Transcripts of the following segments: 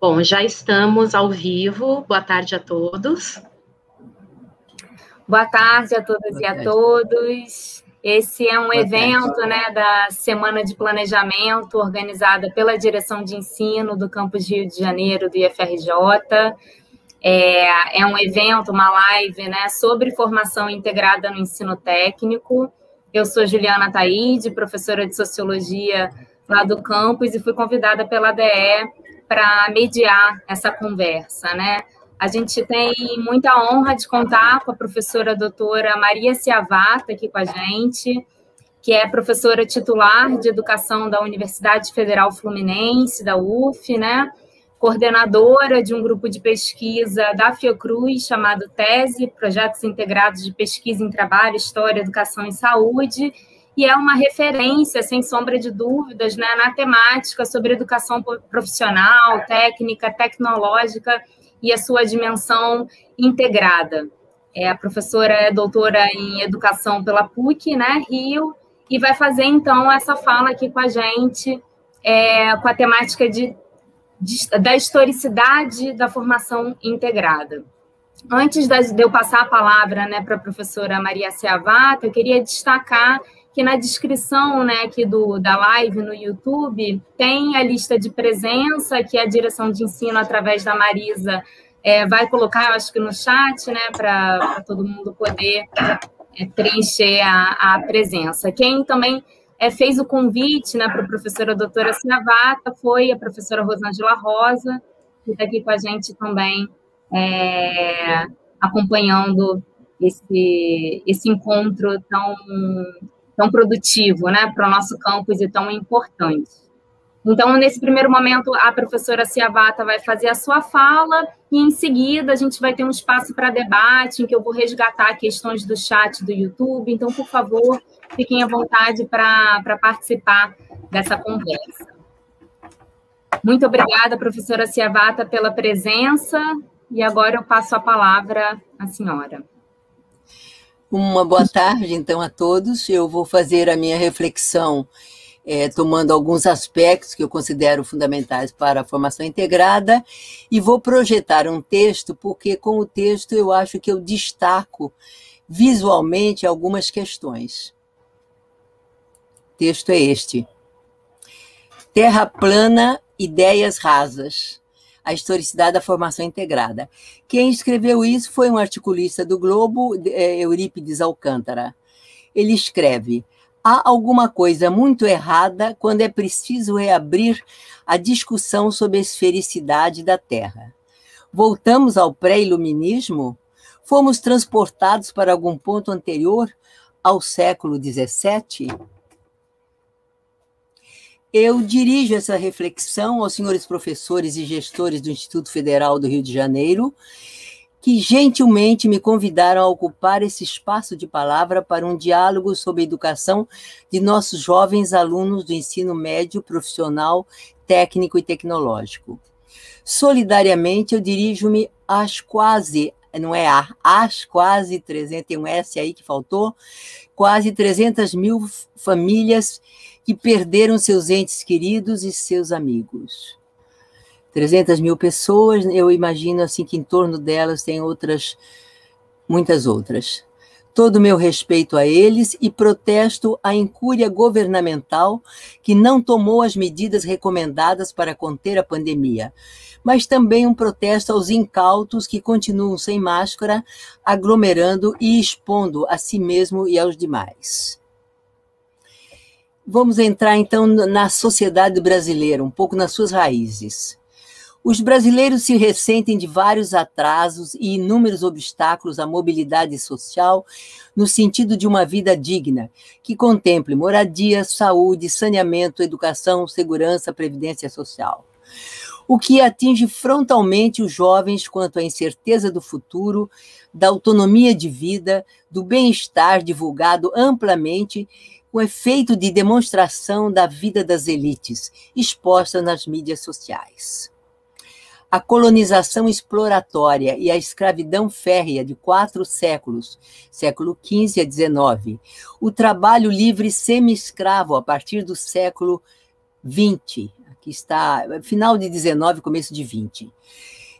Bom, já estamos ao vivo. Boa tarde a todos. Boa tarde a todas e a todos. Esse é um evento, né, da Semana de Planejamento, organizada pela Direção de Ensino do Campus Rio de Janeiro, do IFRJ. É um evento, uma live, né, sobre formação integrada no ensino técnico. Eu sou Juliana Taide, professora de Sociologia lá do campus, e fui convidada pela ADE para mediar essa conversa, né? A gente tem muita honra de contar com a professora doutora Maria Ciavata aqui com a gente, que é professora titular de Educação da Universidade Federal Fluminense, da UF, né? Coordenadora de um grupo de pesquisa da Fiocruz, chamado TESE, Projetos Integrados de Pesquisa em Trabalho, História, Educação e Saúde, e é uma referência, sem sombra de dúvidas, né, na temática sobre educação profissional, técnica, tecnológica e a sua dimensão integrada. A professora é doutora em Educação pela PUC, né, Rio, e vai fazer, então, essa fala aqui com a gente, com a temática da historicidade da formação integrada. Antes de eu passar a palavra, né, para a professora Maria Ciavata, eu queria destacar que na descrição, né, aqui da live no YouTube tem a lista de presença que a direção de ensino, através da Marisa, vai colocar, eu acho que no chat, né, para todo mundo poder preencher a presença. Quem também fez o convite, né, para a professora doutora Ciavata foi a professora Rosângela Rosa, que está aqui com a gente também, acompanhando esse encontro tão produtivo, né, para o nosso campus e tão importante. Então, nesse primeiro momento, a professora Ciavata vai fazer a sua fala e, em seguida, a gente vai ter um espaço para debate, em que eu vou resgatar questões do chat do YouTube. Então, por favor, fiquem à vontade para participar dessa conversa. Muito obrigada, professora Ciavata, pela presença. E agora eu passo a palavra à senhora. Uma boa tarde, então, a todos. Eu vou fazer a minha reflexão tomando alguns aspectos que eu considero fundamentais para a formação integrada e vou projetar um texto, porque com o texto eu acho que eu destaco visualmente algumas questões. O texto é este: Terra plana, ideias rasas. A historicidade da formação integrada. Quem escreveu isso foi um articulista do Globo, Eurípides Alcântara. Ele escreve: há alguma coisa muito errada quando é preciso reabrir a discussão sobre a esfericidade da Terra. Voltamos ao pré-iluminismo? Fomos transportados para algum ponto anterior ao século XVII? Eu dirijo essa reflexão aos senhores professores e gestores do Instituto Federal do Rio de Janeiro, que gentilmente me convidaram a ocupar esse espaço de palavra para um diálogo sobre a educação de nossos jovens alunos do ensino médio, profissional, técnico e tecnológico. Solidariamente, eu dirijo-me às quase 300, tem um S aí que faltou, quase 300 mil famílias que perderam seus entes queridos e seus amigos. 300 mil pessoas, eu imagino assim que em torno delas tem muitas outras. Todo o meu respeito a eles e protesto a incúria governamental que não tomou as medidas recomendadas para conter a pandemia, mas também um protesto aos incautos que continuam sem máscara, aglomerando e expondo a si mesmo e aos demais. Vamos entrar, então, na sociedade brasileira, um pouco nas suas raízes. Os brasileiros se ressentem de vários atrasos e inúmeros obstáculos à mobilidade social no sentido de uma vida digna, que contemple moradia, saúde, saneamento, educação, segurança, previdência social. O que atinge frontalmente os jovens quanto à incerteza do futuro, da autonomia de vida, do bem-estar divulgado amplamente, com efeito de demonstração da vida das elites, exposta nas mídias sociais. A colonização exploratória e a escravidão férrea de 4 séculos, século XV a XIX, o trabalho livre semi-escravo a partir do século XX, que está final de 19, começo de 20.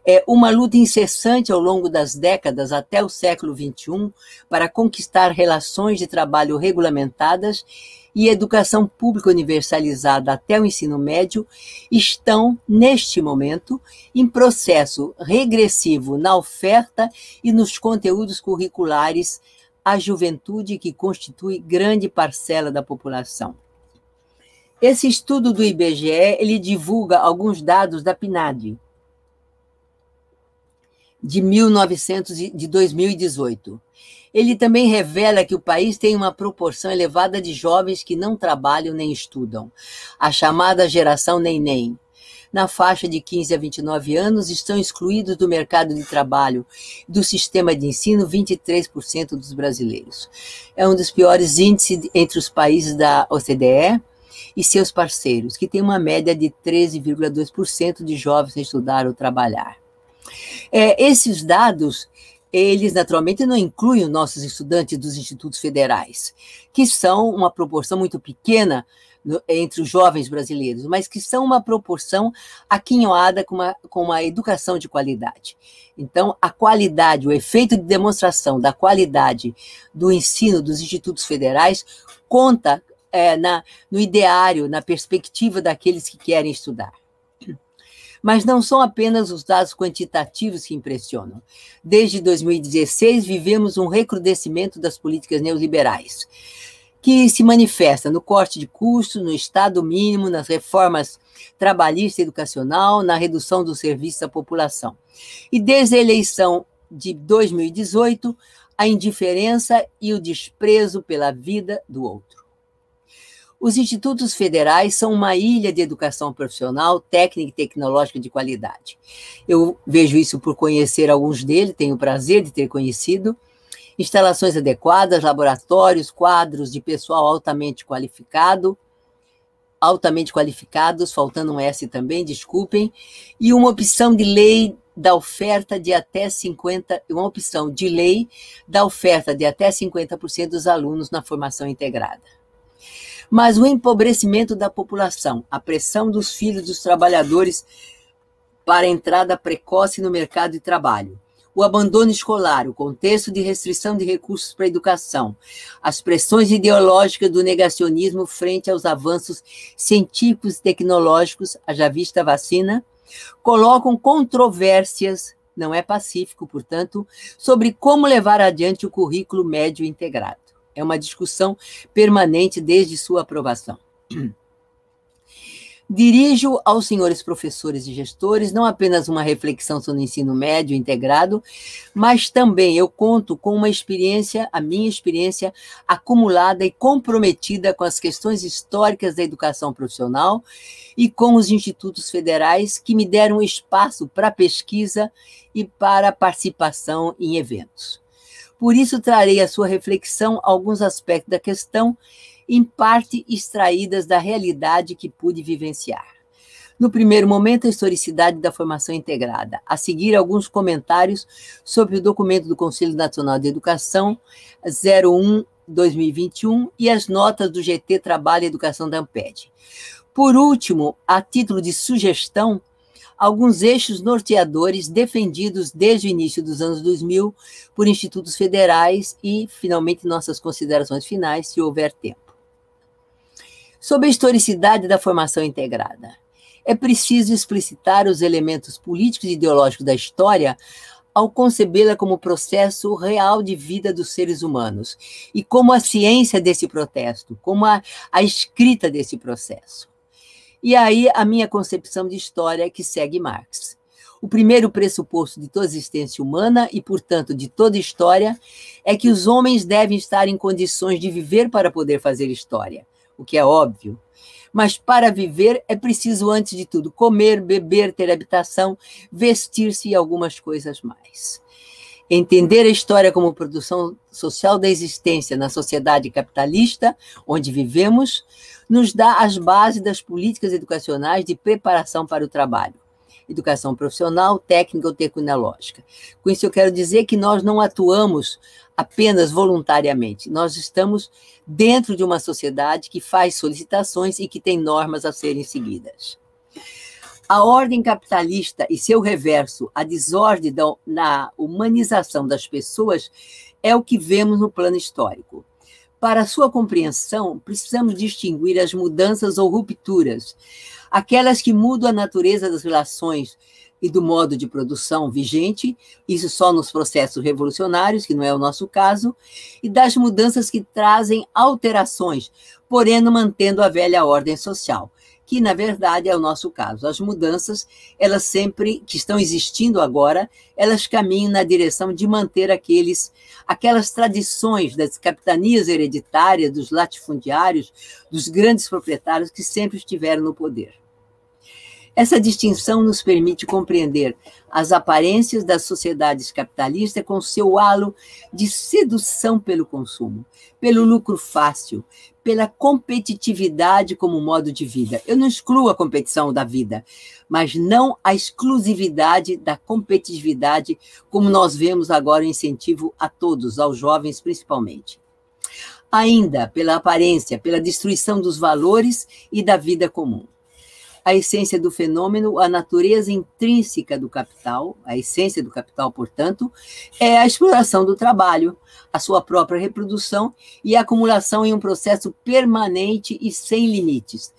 É uma luta incessante ao longo das décadas até o século XXI para conquistar relações de trabalho regulamentadas e educação pública universalizada até o ensino médio estão, neste momento, em processo regressivo na oferta e nos conteúdos curriculares à juventude que constitui grande parcela da população. Esse estudo do IBGE, ele divulga alguns dados da PNAD, de 2018. Ele também revela que o país tem uma proporção elevada de jovens que não trabalham nem estudam, a chamada geração neném. Na faixa de 15 a 29 anos, estão excluídos do mercado de trabalho do sistema de ensino 23% dos brasileiros. É um dos piores índices entre os países da OCDE e seus parceiros, que tem uma média de 13,2% de jovens a estudar ou trabalhar. Esses dados, eles naturalmente não incluem os nossos estudantes dos institutos federais, que são uma proporção muito pequena entre os jovens brasileiros, mas que são uma proporção aquinhoada com uma educação de qualidade. Então, a qualidade, o efeito de demonstração da qualidade do ensino dos institutos federais conta no ideário, na perspectiva daqueles que querem estudar. Mas não são apenas os dados quantitativos que impressionam. Desde 2016, vivemos um recrudescimento das políticas neoliberais, que se manifesta no corte de custos, no Estado mínimo, nas reformas trabalhista e educacional, na redução dos serviços à população. E desde a eleição de 2018, a indiferença e o desprezo pela vida do outro. Os institutos federais são uma ilha de educação profissional, técnica e tecnológica de qualidade. Eu vejo isso por conhecer alguns deles, tenho o prazer de ter conhecido. Instalações adequadas, laboratórios, quadros de pessoal altamente qualificados, faltando um S também, desculpem, e uma opção de lei da oferta de até 50% dos alunos na formação integrada. Mas o empobrecimento da população, a pressão dos filhos dos trabalhadores para a entrada precoce no mercado de trabalho, o abandono escolar, o contexto de restrição de recursos para a educação, as pressões ideológicas do negacionismo frente aos avanços científicos e tecnológicos, haja vista a vacina, colocam controvérsias, não é pacífico, portanto, sobre como levar adiante o currículo médio integrado. É uma discussão permanente desde sua aprovação. Dirijo aos senhores professores e gestores não apenas uma reflexão sobre o ensino médio integrado, mas também eu conto com uma experiência, a minha experiência acumulada e comprometida com as questões históricas da educação profissional e com os institutos federais que me deram espaço para pesquisa e para participação em eventos. Por isso, trarei à sua reflexão alguns aspectos da questão, em parte extraídas da realidade que pude vivenciar. No primeiro momento, a historicidade da formação integrada. A seguir, alguns comentários sobre o documento do Conselho Nacional de Educação 01/2021 e as notas do GT Trabalho e Educação da Amped. Por último, a título de sugestão, alguns eixos norteadores defendidos desde o início dos anos 2000 por institutos federais e, finalmente, nossas considerações finais, se houver tempo. Sobre a historicidade da formação integrada. É preciso explicitar os elementos políticos e ideológicos da história ao concebê-la como processo real de vida dos seres humanos e como a ciência desse protesto, como a escrita desse processo. E aí a minha concepção de história que segue Marx. O primeiro pressuposto de toda existência humana e, portanto, de toda história é que os homens devem estar em condições de viver para poder fazer história, o que é óbvio. Mas para viver é preciso, antes de tudo, comer, beber, ter habitação, vestir-se e algumas coisas mais. Entender a história como produção social da existência na sociedade capitalista, onde vivemos, nos dá as bases das políticas educacionais de preparação para o trabalho. Educação profissional, técnica ou tecnológica. Com isso eu quero dizer que nós não atuamos apenas voluntariamente, nós estamos dentro de uma sociedade que faz solicitações e que tem normas a serem seguidas. A ordem capitalista e seu reverso, a desordem na humanização das pessoas, é o que vemos no plano histórico. Para sua compreensão, precisamos distinguir as mudanças ou rupturas, aquelas que mudam a natureza das relações e do modo de produção vigente, isso só nos processos revolucionários, que não é o nosso caso, e das mudanças que trazem alterações, porém mantendo a velha ordem social, que, na verdade, é o nosso caso. As mudanças, elas sempre, que estão existindo agora, elas caminham na direção de manter aquelas tradições das capitanias hereditárias, dos latifundiários, dos grandes proprietários que sempre estiveram no poder. Essa distinção nos permite compreender as aparências das sociedades capitalistas com seu halo de sedução pelo consumo, pelo lucro fácil, pela competitividade como modo de vida. Eu não excluo a competição da vida, mas não a exclusividade da competitividade, como nós vemos agora o incentivo a todos, aos jovens principalmente. Ainda pela aparência, pela destruição dos valores e da vida comum. A essência do fenômeno, a natureza intrínseca do capital, a essência do capital, portanto, é a exploração do trabalho, a sua própria reprodução e a acumulação em um processo permanente e sem limites,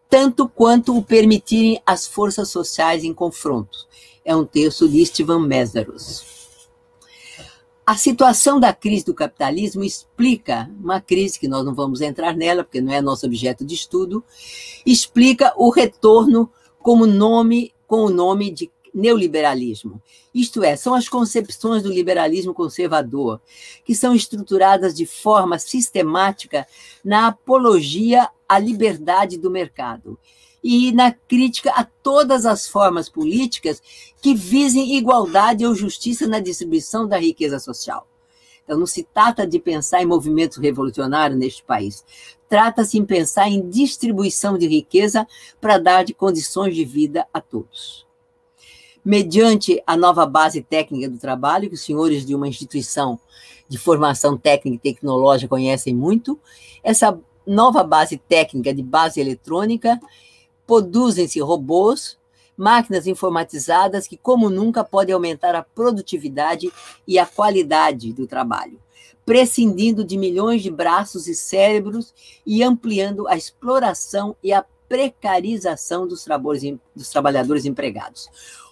tanto quanto o permitirem as forças sociais em confrontos. É um texto de Istvan Meszaros. A situação da crise do capitalismo explica uma crise, que nós não vamos entrar nela, porque não é nosso objeto de estudo, explica o retorno com o nome de neoliberalismo. Isto é, são as concepções do liberalismo conservador, que são estruturadas de forma sistemática na apologia à liberdade do mercado e na crítica a todas as formas políticas que visem igualdade ou justiça na distribuição da riqueza social. Então, não se trata de pensar em movimentos revolucionários neste país. Trata-se em pensar em distribuição de riqueza para dar de condições de vida a todos. Mediante a nova base técnica do trabalho, que os senhores de uma instituição de formação técnica e tecnológica conhecem muito, essa nova base técnica de base eletrônica, produzem-se robôs, máquinas informatizadas que, como nunca, podem aumentar a produtividade e a qualidade do trabalho, prescindindo de milhões de braços e cérebros e ampliando a exploração e a precarização dos trabalhadores empregados.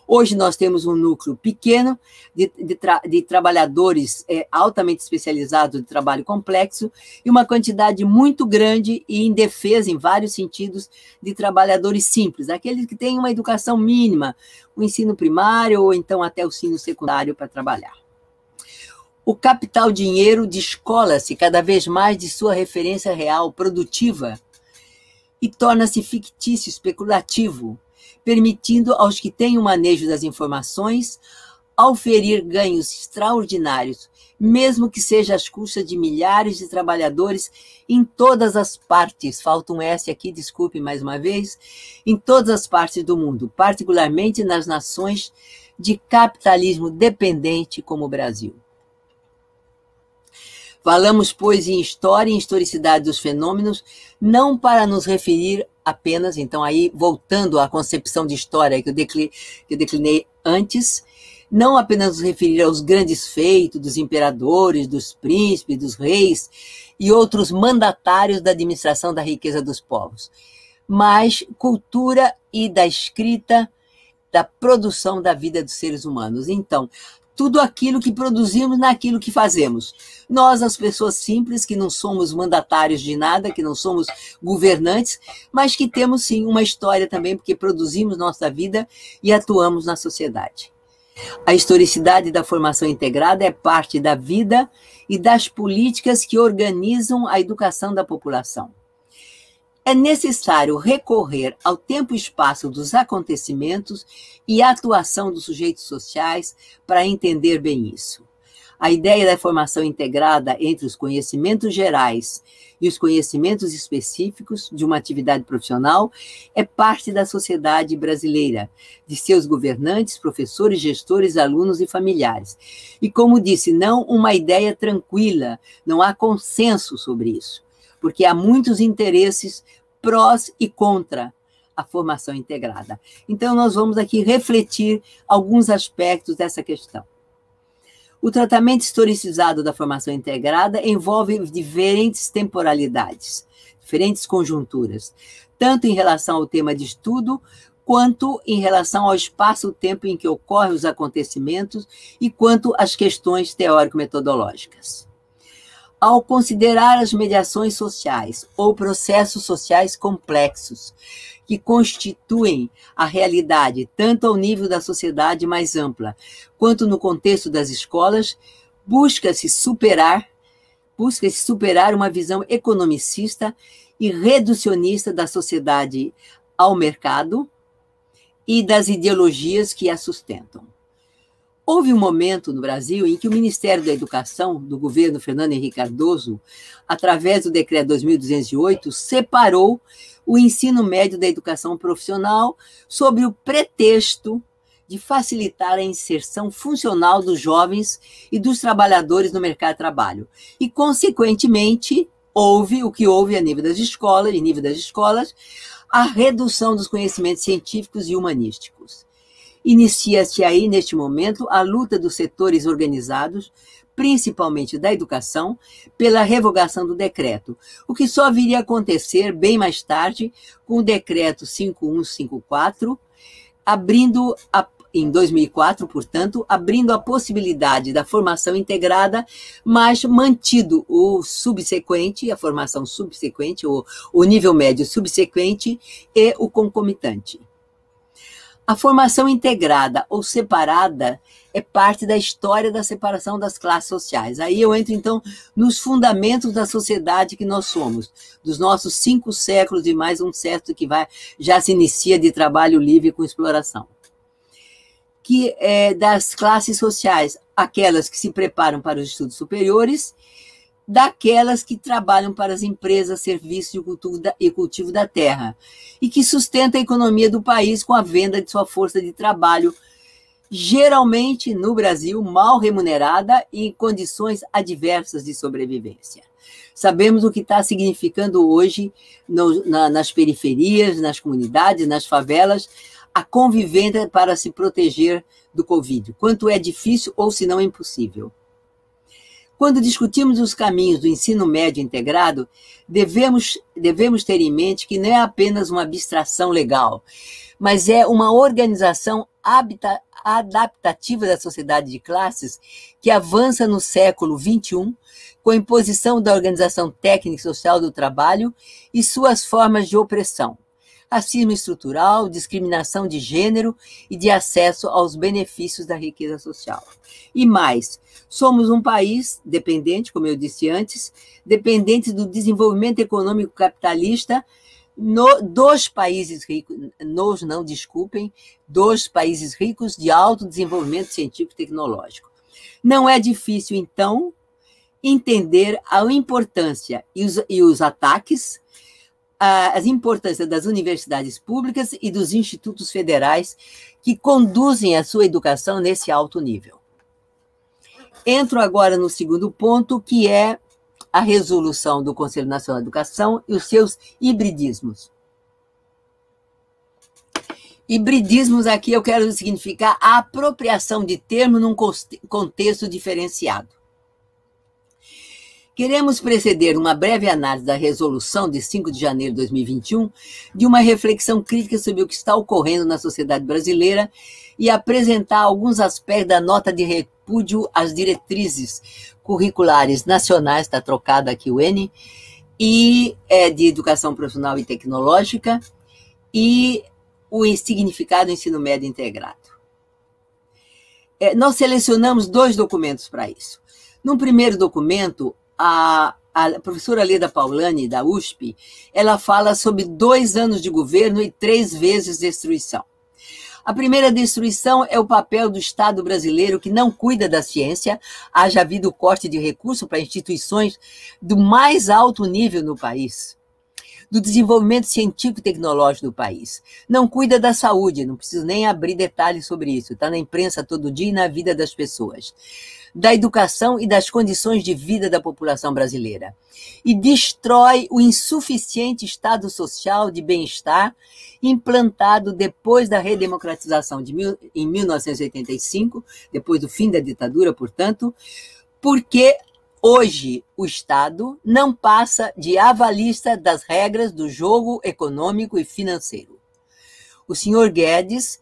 Hoje nós temos um núcleo pequeno de trabalhadores altamente especializados de trabalho complexo e uma quantidade muito grande e indefesa, em vários sentidos, de trabalhadores simples, aqueles que têm uma educação mínima, o ensino primário ou então até o ensino secundário para trabalhar. O capital dinheiro descola-se cada vez mais de sua referência real, produtiva, e torna-se fictício, especulativo, permitindo aos que têm o manejo das informações auferir ganhos extraordinários, mesmo que seja às custas de milhares de trabalhadores em todas as partes, falta um S aqui, desculpe mais uma vez, em todas as partes do mundo, particularmente nas nações de capitalismo dependente como o Brasil. Falamos, pois, em história e em historicidade dos fenômenos, não para nos referir apenas, então aí voltando à concepção de história que eu declinei antes, não apenas nos referir aos grandes feitos dos imperadores, dos príncipes, dos reis e outros mandatários da administração da riqueza dos povos, mas cultura e da escrita, da produção da vida dos seres humanos. Então, tudo aquilo que produzimos naquilo que fazemos. Nós, as pessoas simples, que não somos mandatários de nada, que não somos governantes, mas que temos, sim, uma história também, porque produzimos nossa vida e atuamos na sociedade. A historicidade da formação integrada é parte da vida e das políticas que organizam a educação da população. É necessário recorrer ao tempo e espaço dos acontecimentos e à atuação dos sujeitos sociais para entender bem isso. A ideia da formação integrada entre os conhecimentos gerais e os conhecimentos específicos de uma atividade profissional é parte da sociedade brasileira, de seus governantes, professores, gestores, alunos e familiares. E, como disse, não uma ideia tranquila, não há consenso sobre isso, porque há muitos interesses prós e contra a formação integrada. Então, nós vamos aqui refletir alguns aspectos dessa questão. O tratamento historicizado da formação integrada envolve diferentes temporalidades, diferentes conjunturas, tanto em relação ao tema de estudo, quanto em relação ao espaço-tempo em que ocorrem os acontecimentos e quanto às questões teórico-metodológicas. Ao considerar as mediações sociais ou processos sociais complexos, que constituem a realidade tanto ao nível da sociedade mais ampla, quanto no contexto das escolas, busca-se superar uma visão economicista e reducionista da sociedade ao mercado e das ideologias que a sustentam. Houve um momento no Brasil em que o Ministério da Educação, do governo Fernando Henrique Cardoso, através do Decreto 2208, separou o ensino médio da educação profissional sob o pretexto de facilitar a inserção funcional dos jovens e dos trabalhadores no mercado de trabalho. E, consequentemente, houve o que houve a nível das escolas, a redução dos conhecimentos científicos e humanísticos. Inicia-se aí, neste momento, a luta dos setores organizados, principalmente da educação, pela revogação do decreto, o que só viria a acontecer bem mais tarde com o decreto 5154, em 2004, portanto, abrindo a possibilidade da formação integrada, mas mantido o subsequente, a formação subsequente, o nível médio subsequente e o concomitante. A formação integrada ou separada é parte da história da separação das classes sociais. Aí eu entro, então, nos fundamentos da sociedade que nós somos, dos nossos 5 séculos e mais um século que já se inicia de trabalho livre com exploração. Que é das classes sociais, aquelas que se preparam para os estudos superiores, daquelas que trabalham para as empresas, serviços e cultivo da terra, e que sustentam a economia do país com a venda de sua força de trabalho, geralmente no Brasil, mal remunerada e em condições adversas de sobrevivência. Sabemos o que está significando hoje nas periferias, nas comunidades, nas favelas, a convivência para se proteger do Covid, quanto é difícil ou, se não, impossível. Quando discutimos os caminhos do ensino médio integrado, devemos ter em mente que não é apenas uma abstração legal, mas é uma organização adaptativa da sociedade de classes que avança no século XXI com a imposição da organização técnica e social do trabalho e suas formas de opressão, racismo estrutural, discriminação de gênero e de acesso aos benefícios da riqueza social. E mais, somos um país dependente, como eu disse antes, dependente do desenvolvimento econômico capitalista dos países ricos, dos países ricos de alto desenvolvimento científico e tecnológico. Não é difícil, então, entender a importância e os ataques, as importâncias das universidades públicas e dos institutos federais que conduzem a sua educação nesse alto nível. Entro agora no segundo ponto, que é a resolução do Conselho Nacional de Educação e os seus hibridismos. Hibridismos aqui eu quero significar a apropriação de termo num contexto diferenciado. Queremos preceder uma breve análise da resolução de 5 de janeiro de 2021 de uma reflexão crítica sobre o que está ocorrendo na sociedade brasileira e apresentar alguns aspectos da nota de repúdio às diretrizes curriculares nacionais, está trocado aqui o N, e de educação profissional e tecnológica, e o significado do ensino médio integrado. Nós selecionamos 2 documentos para isso. No primeiro documento, a professora Leda Paulani, da USP, ela fala sobre 2 anos de governo e 3 vezes destruição. A primeira destruição é o papel do Estado brasileiro que não cuida da ciência, haja havido corte de recursos para instituições do mais alto nível no país. do desenvolvimento científico e tecnológico do país. Não cuida da saúde, não preciso nem abrir detalhes sobre isso, está na imprensa todo dia e na vida das pessoas. Da educação e das condições de vida da população brasileira. E destrói o insuficiente estado social de bem-estar implantado depois da redemocratização em 1985, depois do fim da ditadura, portanto, porque hoje o Estado não passa de avalista das regras do jogo econômico e financeiro. O senhor Guedes,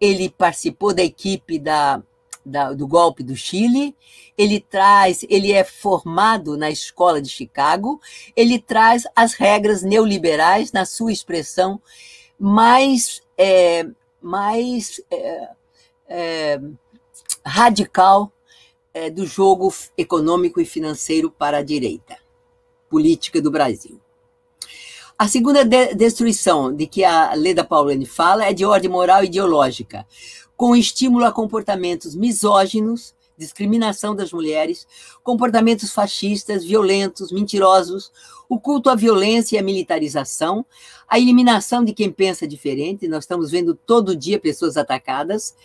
ele participou da equipe do golpe do Chile, ele é formado na escola de Chicago, ele traz as regras neoliberais na sua expressão mais radical do jogo econômico e financeiro para a direita política do Brasil. A segunda destruição de que a Leda Paulani fala é de ordem moral e ideológica, com estímulo a comportamentos misóginos, discriminação das mulheres, comportamentos fascistas, violentos, mentirosos, o culto à violência e à militarização, a eliminação de quem pensa diferente, nós estamos vendo todo dia pessoas atacadas,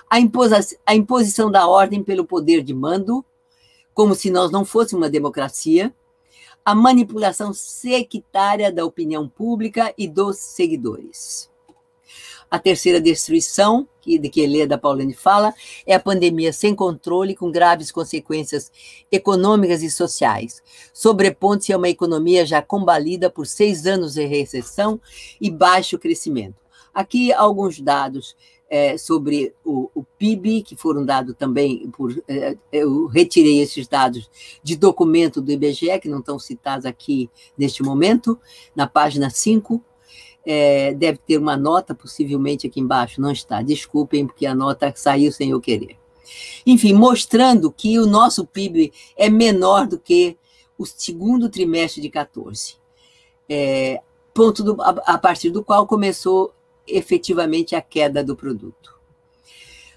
a imposição da ordem pelo poder de mando, como se nós não fôssemos uma democracia, a manipulação sectária da opinião pública e dos seguidores. A terceira destruição, de que Leda Paulani fala, é a pandemia sem controle, com graves consequências econômicas e sociais, sobrepondo-se a uma economia já combalida por 6 anos de recessão e baixo crescimento. Aqui alguns dados sobre o PIB, que foram dados também eu retirei esses dados de documento do IBGE, que não estão citados aqui neste momento, na página 5. Deve ter uma nota, possivelmente, aqui embaixo. Não está, desculpem, porque a nota saiu sem eu querer. Enfim, mostrando que o nosso PIB é menor do que o segundo trimestre de 14. Ponto a partir do qual começou efetivamente a queda do produto.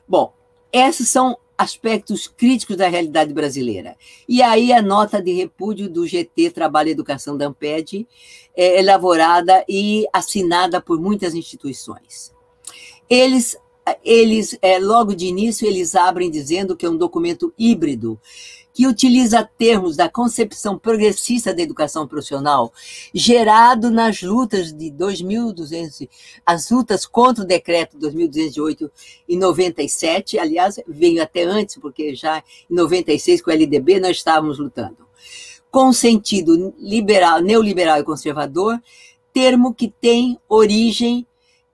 Bom, esses são aspectos críticos da realidade brasileira. E aí a nota de repúdio do GT Trabalho e Educação da Amped é elaborada e assinada por muitas instituições. Eles logo de início, eles abrem dizendo que é um documento híbrido, que utiliza termos da concepção progressista da educação profissional, gerado nas lutas de 2200, as lutas contra o decreto 2208 em 97, aliás, veio até antes, porque já em 96, com o LDB, nós estávamos lutando. Com sentido liberal, neoliberal e conservador, termo que tem origem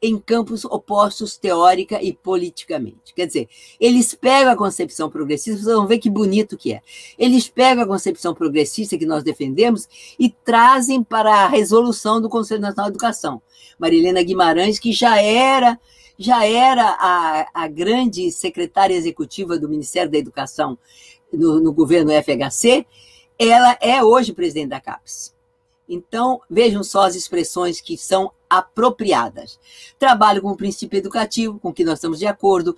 em campos opostos teórica e politicamente. Quer dizer, eles pegam a concepção progressista, vocês vão ver que bonito que é. Eles pegam a concepção progressista que nós defendemos e trazem para a resolução do Conselho Nacional de Educação. Marilena Guimarães, que já era a grande secretária executiva do Ministério da Educação no governo FHC, ela é hoje presidente da CAPES. Então, vejam só as expressões que são apropriadas. Trabalho como princípio educativo, com que nós estamos de acordo,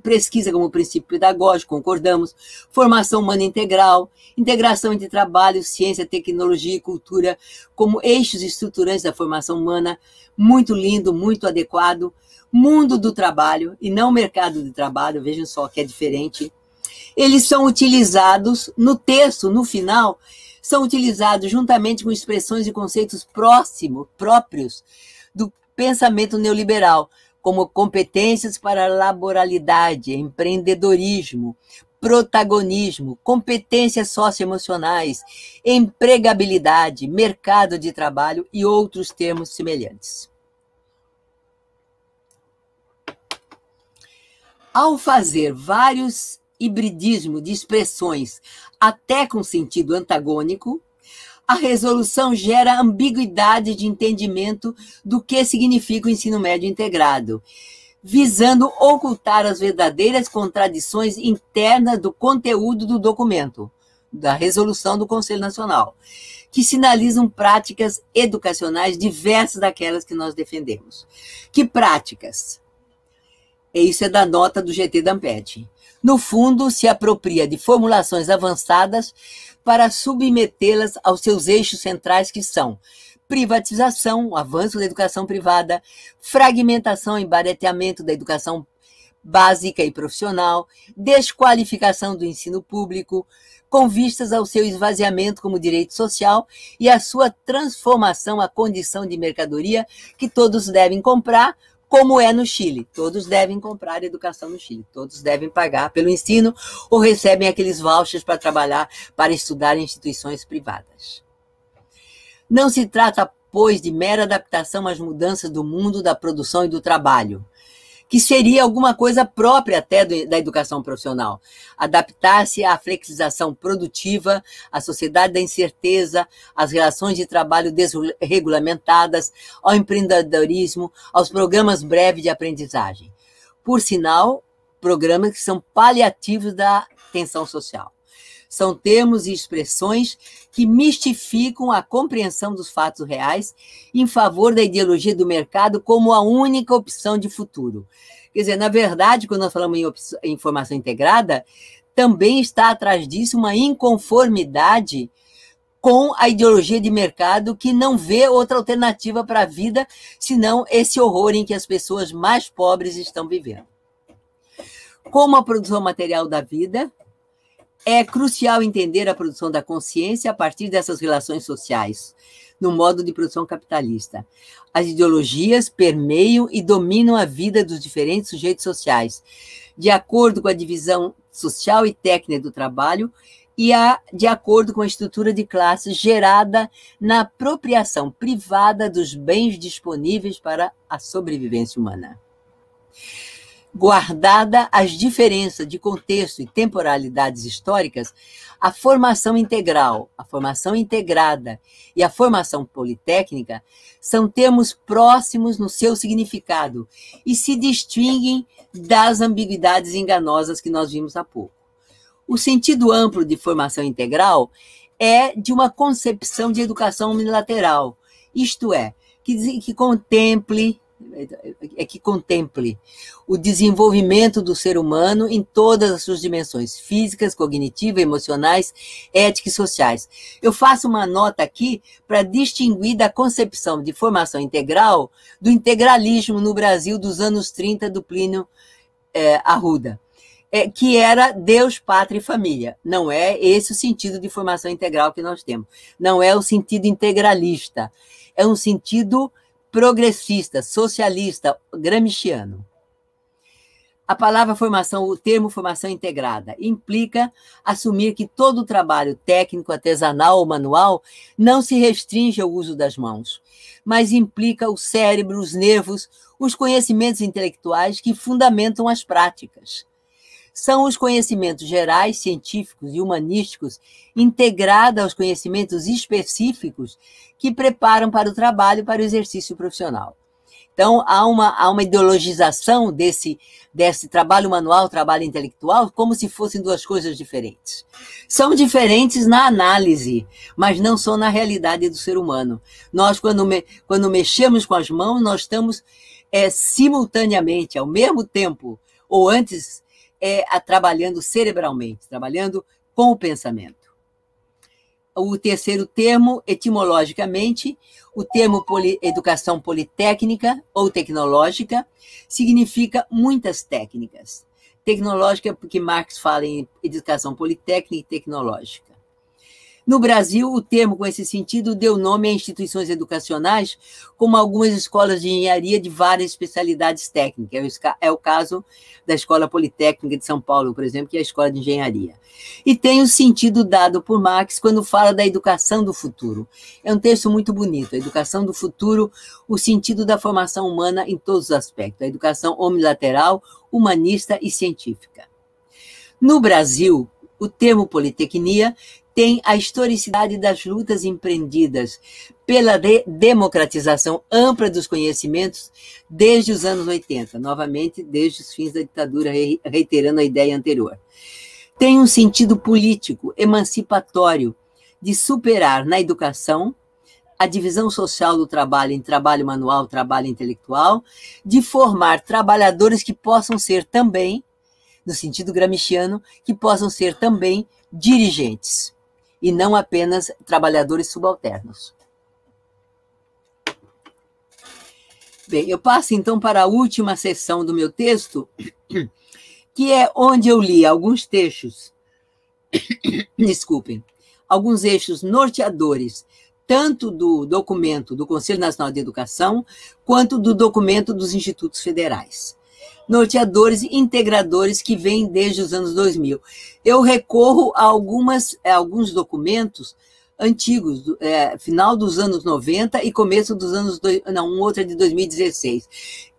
pesquisa como princípio pedagógico, concordamos, formação humana integral, integração entre trabalho, ciência, tecnologia e cultura como eixos estruturantes da formação humana, muito lindo, muito adequado, mundo do trabalho e não mercado de trabalho, vejam só que é diferente. Eles são utilizados no texto, no final, são utilizados juntamente com expressões e conceitos próprios do pensamento neoliberal, como competências para a laboralidade, empreendedorismo, protagonismo, competências socioemocionais, empregabilidade, mercado de trabalho e outros termos semelhantes. Ao fazer vários hibridismos de expressões até com sentido antagônico, a resolução gera ambiguidade de entendimento do que significa o ensino médio integrado, visando ocultar as verdadeiras contradições internas do conteúdo do documento, da resolução do Conselho Nacional, que sinalizam práticas educacionais diversas daquelas que nós defendemos. Que práticas? Isso é da nota do GT da Amped. No fundo, se apropria de formulações avançadas para submetê-las aos seus eixos centrais, que são privatização, o avanço da educação privada, fragmentação e barateamento da educação básica e profissional, desqualificação do ensino público, com vistas ao seu esvaziamento como direito social e a sua transformação à condição de mercadoria que todos devem comprar, como é no Chile. Todos devem comprar educação no Chile, todos devem pagar pelo ensino ou recebem aqueles vouchers para trabalhar, para estudar em instituições privadas. Não se trata, pois, de mera adaptação às mudanças do mundo da produção e do trabalho, que seria alguma coisa própria até da educação profissional. Adaptar-se à flexibilização produtiva, à sociedade da incerteza, às relações de trabalho desregulamentadas, ao empreendedorismo, aos programas breves de aprendizagem. Por sinal, programas que são paliativos da tensão social. São termos e expressões que mistificam a compreensão dos fatos reais em favor da ideologia do mercado como a única opção de futuro. Quer dizer, na verdade, quando nós falamos em formação integrada, também está atrás disso uma inconformidade com a ideologia de mercado que não vê outra alternativa para a vida, senão esse horror em que as pessoas mais pobres estão vivendo. Como a produção material da vida, é crucial entender a produção da consciência a partir dessas relações sociais, no modo de produção capitalista. As ideologias permeiam e dominam a vida dos diferentes sujeitos sociais, de acordo com a divisão social e técnica do trabalho e de acordo com a estrutura de classes gerada na apropriação privada dos bens disponíveis para a sobrevivência humana. Guardada as diferenças de contexto e temporalidades históricas, a formação integral, a formação integrada e a formação politécnica são termos próximos no seu significado e se distinguem das ambiguidades enganosas que nós vimos há pouco. O sentido amplo de formação integral é de uma concepção de educação unilateral, isto é, que contemple o desenvolvimento do ser humano em todas as suas dimensões, físicas, cognitivas, emocionais, éticas e sociais. Eu faço uma nota aqui para distinguir da concepção de formação integral do integralismo no Brasil dos anos 30 do Plínio Arruda, que era Deus, Pátria e Família. Não é esse o sentido de formação integral que nós temos. Não é o sentido integralista. É um sentido progressista, socialista, gramsciano. A palavra formação, o termo formação integrada, implica assumir que todo o trabalho técnico, artesanal ou manual não se restringe ao uso das mãos, mas implica o cérebro, os nervos, os conhecimentos intelectuais que fundamentam as práticas. São os conhecimentos gerais, científicos e humanísticos integrados aos conhecimentos específicos que preparam para o trabalho e para o exercício profissional. Então, há uma ideologização desse trabalho manual, trabalho intelectual, como se fossem duas coisas diferentes. São diferentes na análise, mas não são na realidade do ser humano. Nós, quando mexemos com as mãos, nós estamos simultaneamente, ao mesmo tempo, ou antes, trabalhando cerebralmente, trabalhando com o pensamento. O terceiro termo, etimologicamente, o termo educação politécnica ou tecnológica significa muitas técnicas. Tecnológica, porque Marx fala em educação politécnica e tecnológica. No Brasil, o termo com esse sentido deu nome a instituições educacionais, como algumas escolas de engenharia de várias especialidades técnicas. É o caso da Escola Politécnica de São Paulo, por exemplo, que é a Escola de Engenharia. E tem o sentido dado por Marx quando fala da educação do futuro. É um texto muito bonito, a educação do futuro, o sentido da formação humana em todos os aspectos, a educação omnilateral, humanista e científica. No Brasil, o termo politecnia tem a historicidade das lutas empreendidas pela democratização ampla dos conhecimentos desde os anos 80, novamente, desde os fins da ditadura, reiterando a ideia anterior. Tem um sentido político, emancipatório, de superar na educação a divisão social do trabalho em trabalho manual, trabalho intelectual, de formar trabalhadores que possam ser também, no sentido gramsciano, que possam ser também dirigentes, e não apenas trabalhadores subalternos. Bem, eu passo então para a última seção do meu texto, que é onde eu li alguns trechos, desculpem, alguns eixos norteadores, tanto do documento do Conselho Nacional de Educação, quanto do documento dos institutos federais. Norteadores e integradores que vêm desde os anos 2000. Eu recorro a alguns documentos antigos, final dos anos 90 e começo dos anos... um outro é de 2016,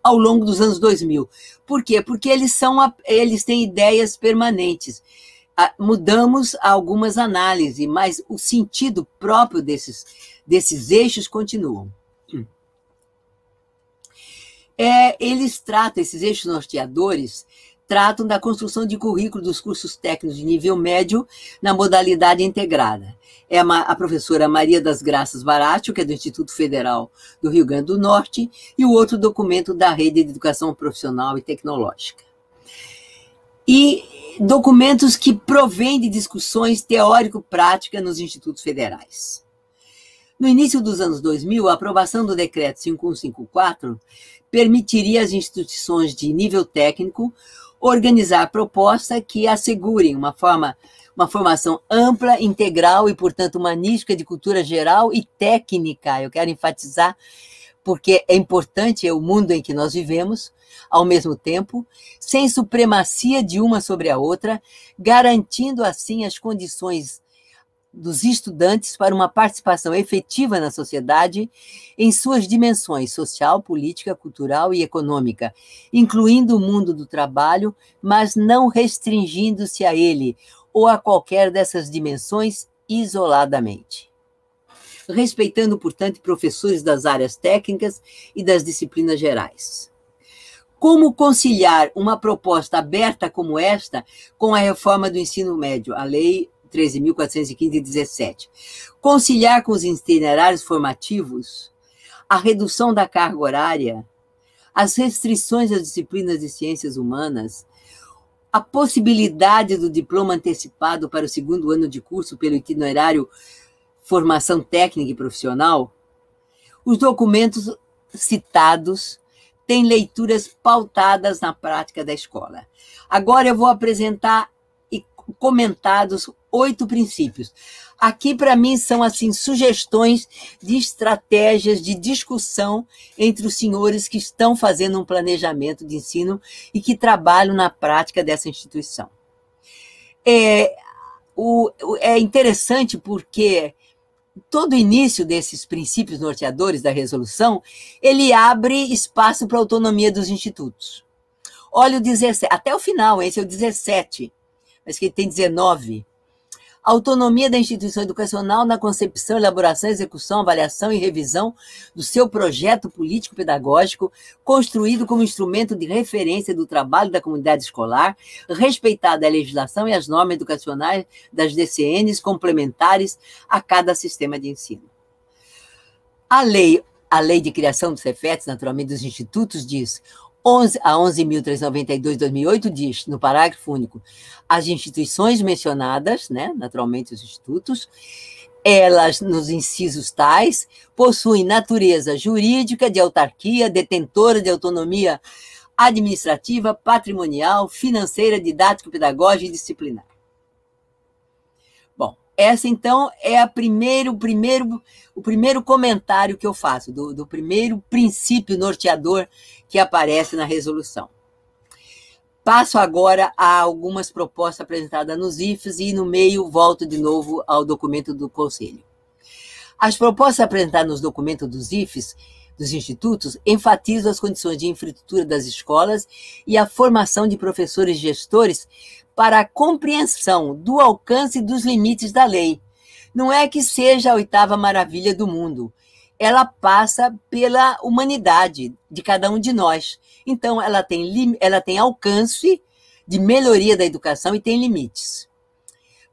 ao longo dos anos 2000. Por quê? Porque eles têm ideias permanentes. Mudamos algumas análises, mas o sentido próprio desses eixos continuam. Esses eixos norteadores tratam da construção de currículo dos cursos técnicos de nível médio na modalidade integrada. É a professora Maria das Graças Baratio, que é do Instituto Federal do Rio Grande do Norte, e o outro documento da Rede de Educação Profissional e Tecnológica. E documentos que provêm de discussões teórico-práticas nos institutos federais. No início dos anos 2000, a aprovação do Decreto 5154 permitiria às instituições de nível técnico organizar propostas que assegurem uma formação ampla, integral e, portanto, humanística de cultura geral e técnica. Eu quero enfatizar, porque é importante o mundo em que nós vivemos, ao mesmo tempo, sem supremacia de uma sobre a outra, garantindo, assim, as condições dos estudantes para uma participação efetiva na sociedade em suas dimensões social, política, cultural e econômica, incluindo o mundo do trabalho, mas não restringindo-se a ele ou a qualquer dessas dimensões isoladamente. Respeitando, portanto, professores das áreas técnicas e das disciplinas gerais. Como conciliar uma proposta aberta como esta com a reforma do ensino médio, a Lei 13.415 de 17? Conciliar com os itinerários formativos, a redução da carga horária, as restrições às disciplinas de ciências humanas, a possibilidade do diploma antecipado para o segundo ano de curso pelo itinerário formação técnica e profissional. Os documentos citados têm leituras pautadas na prática da escola. Agora eu vou apresentar e comentados 8 princípios. Aqui, para mim, são assim sugestões de estratégias de discussão entre os senhores que estão fazendo um planejamento de ensino e que trabalham na prática dessa instituição. É interessante porque todo o início desses princípios norteadores da resolução, ele abre espaço para a autonomia dos institutos. Olha o 17, até o final, esse é o 17, mas que tem 19. Autonomia da instituição educacional na concepção, elaboração, execução, avaliação e revisão do seu projeto político-pedagógico, construído como instrumento de referência do trabalho da comunidade escolar, respeitada a legislação e as normas educacionais das DCNs complementares a cada sistema de ensino. A lei de criação dos Cefetes, naturalmente, dos institutos, diz... A 11.392/2008 diz, no parágrafo único, as instituições mencionadas, né, naturalmente os institutos, elas, nos incisos tais, possuem natureza jurídica de autarquia, detentora de autonomia administrativa, patrimonial, financeira, didático-pedagógica e disciplinar. Bom, essa, então, é o primeiro comentário que eu faço, do primeiro princípio norteador que aparece na resolução. Passo agora a algumas propostas apresentadas nos IFES e, no meio, volto de novo ao documento do Conselho. As propostas apresentadas nos documentos dos IFES, dos institutos, enfatizam as condições de infraestrutura das escolas e a formação de professores e gestores para a compreensão do alcance dos limites da lei. Não é que seja a 8ª maravilha do mundo. Ela passa pela humanidade de cada um de nós. Então, ela tem alcance de melhoria da educação e tem limites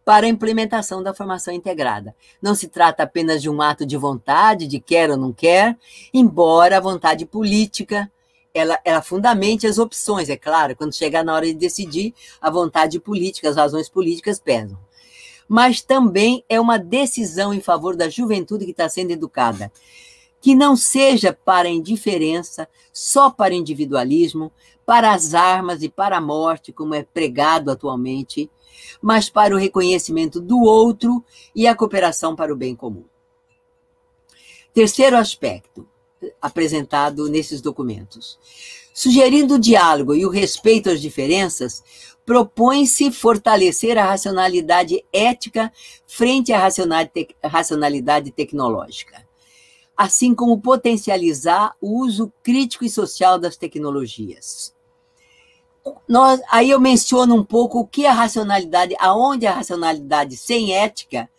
para a implementação da formação integrada. Não se trata apenas de um ato de vontade, de quer ou não quer, embora a vontade política, ela fundamente as opções, é claro, quando chegar na hora de decidir, a vontade política, as razões políticas pesam. Mas também é uma decisão em favor da juventude que está sendo educada. que não seja para a indiferença, só para o individualismo, para as armas e para a morte, como é pregado atualmente, mas para o reconhecimento do outro e a cooperação para o bem comum. Terceiro aspecto apresentado nesses documentos. Sugerindo o diálogo e o respeito às diferenças, propõe-se fortalecer a racionalidade ética frente à racionalidade tecnológica, assim como potencializar o uso crítico e social das tecnologias. Aí eu menciono um pouco o que a racionalidade, aonde a racionalidade sem ética,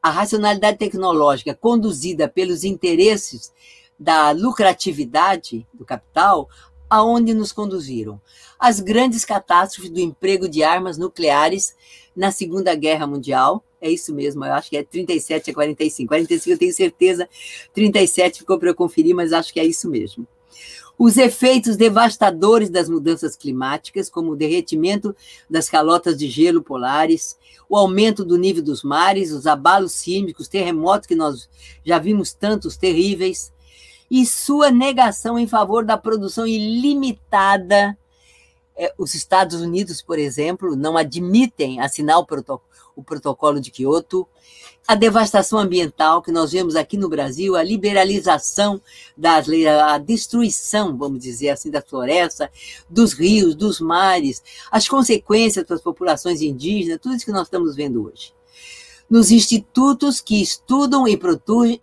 a racionalidade tecnológica conduzida pelos interesses da lucratividade do capital, aonde nos conduziram? As grandes catástrofes do emprego de armas nucleares na Segunda Guerra Mundial. É isso mesmo, eu acho que é 37 a 45. 45 eu tenho certeza, 37 ficou para eu conferir, mas acho que é isso mesmo. Os efeitos devastadores das mudanças climáticas, como o derretimento das calotas de gelo polares, o aumento do nível dos mares, os abalos sísmicos, terremotos que nós já vimos tantos terríveis, e sua negação em favor da produção ilimitada. Os Estados Unidos, por exemplo, não admitem assinar o protocolo de Quioto, a devastação ambiental que nós vemos aqui no Brasil, a liberalização, a destruição, vamos dizer assim, da floresta, dos rios, dos mares, as consequências para as populações indígenas, tudo isso que nós estamos vendo hoje. Nos institutos que estudam e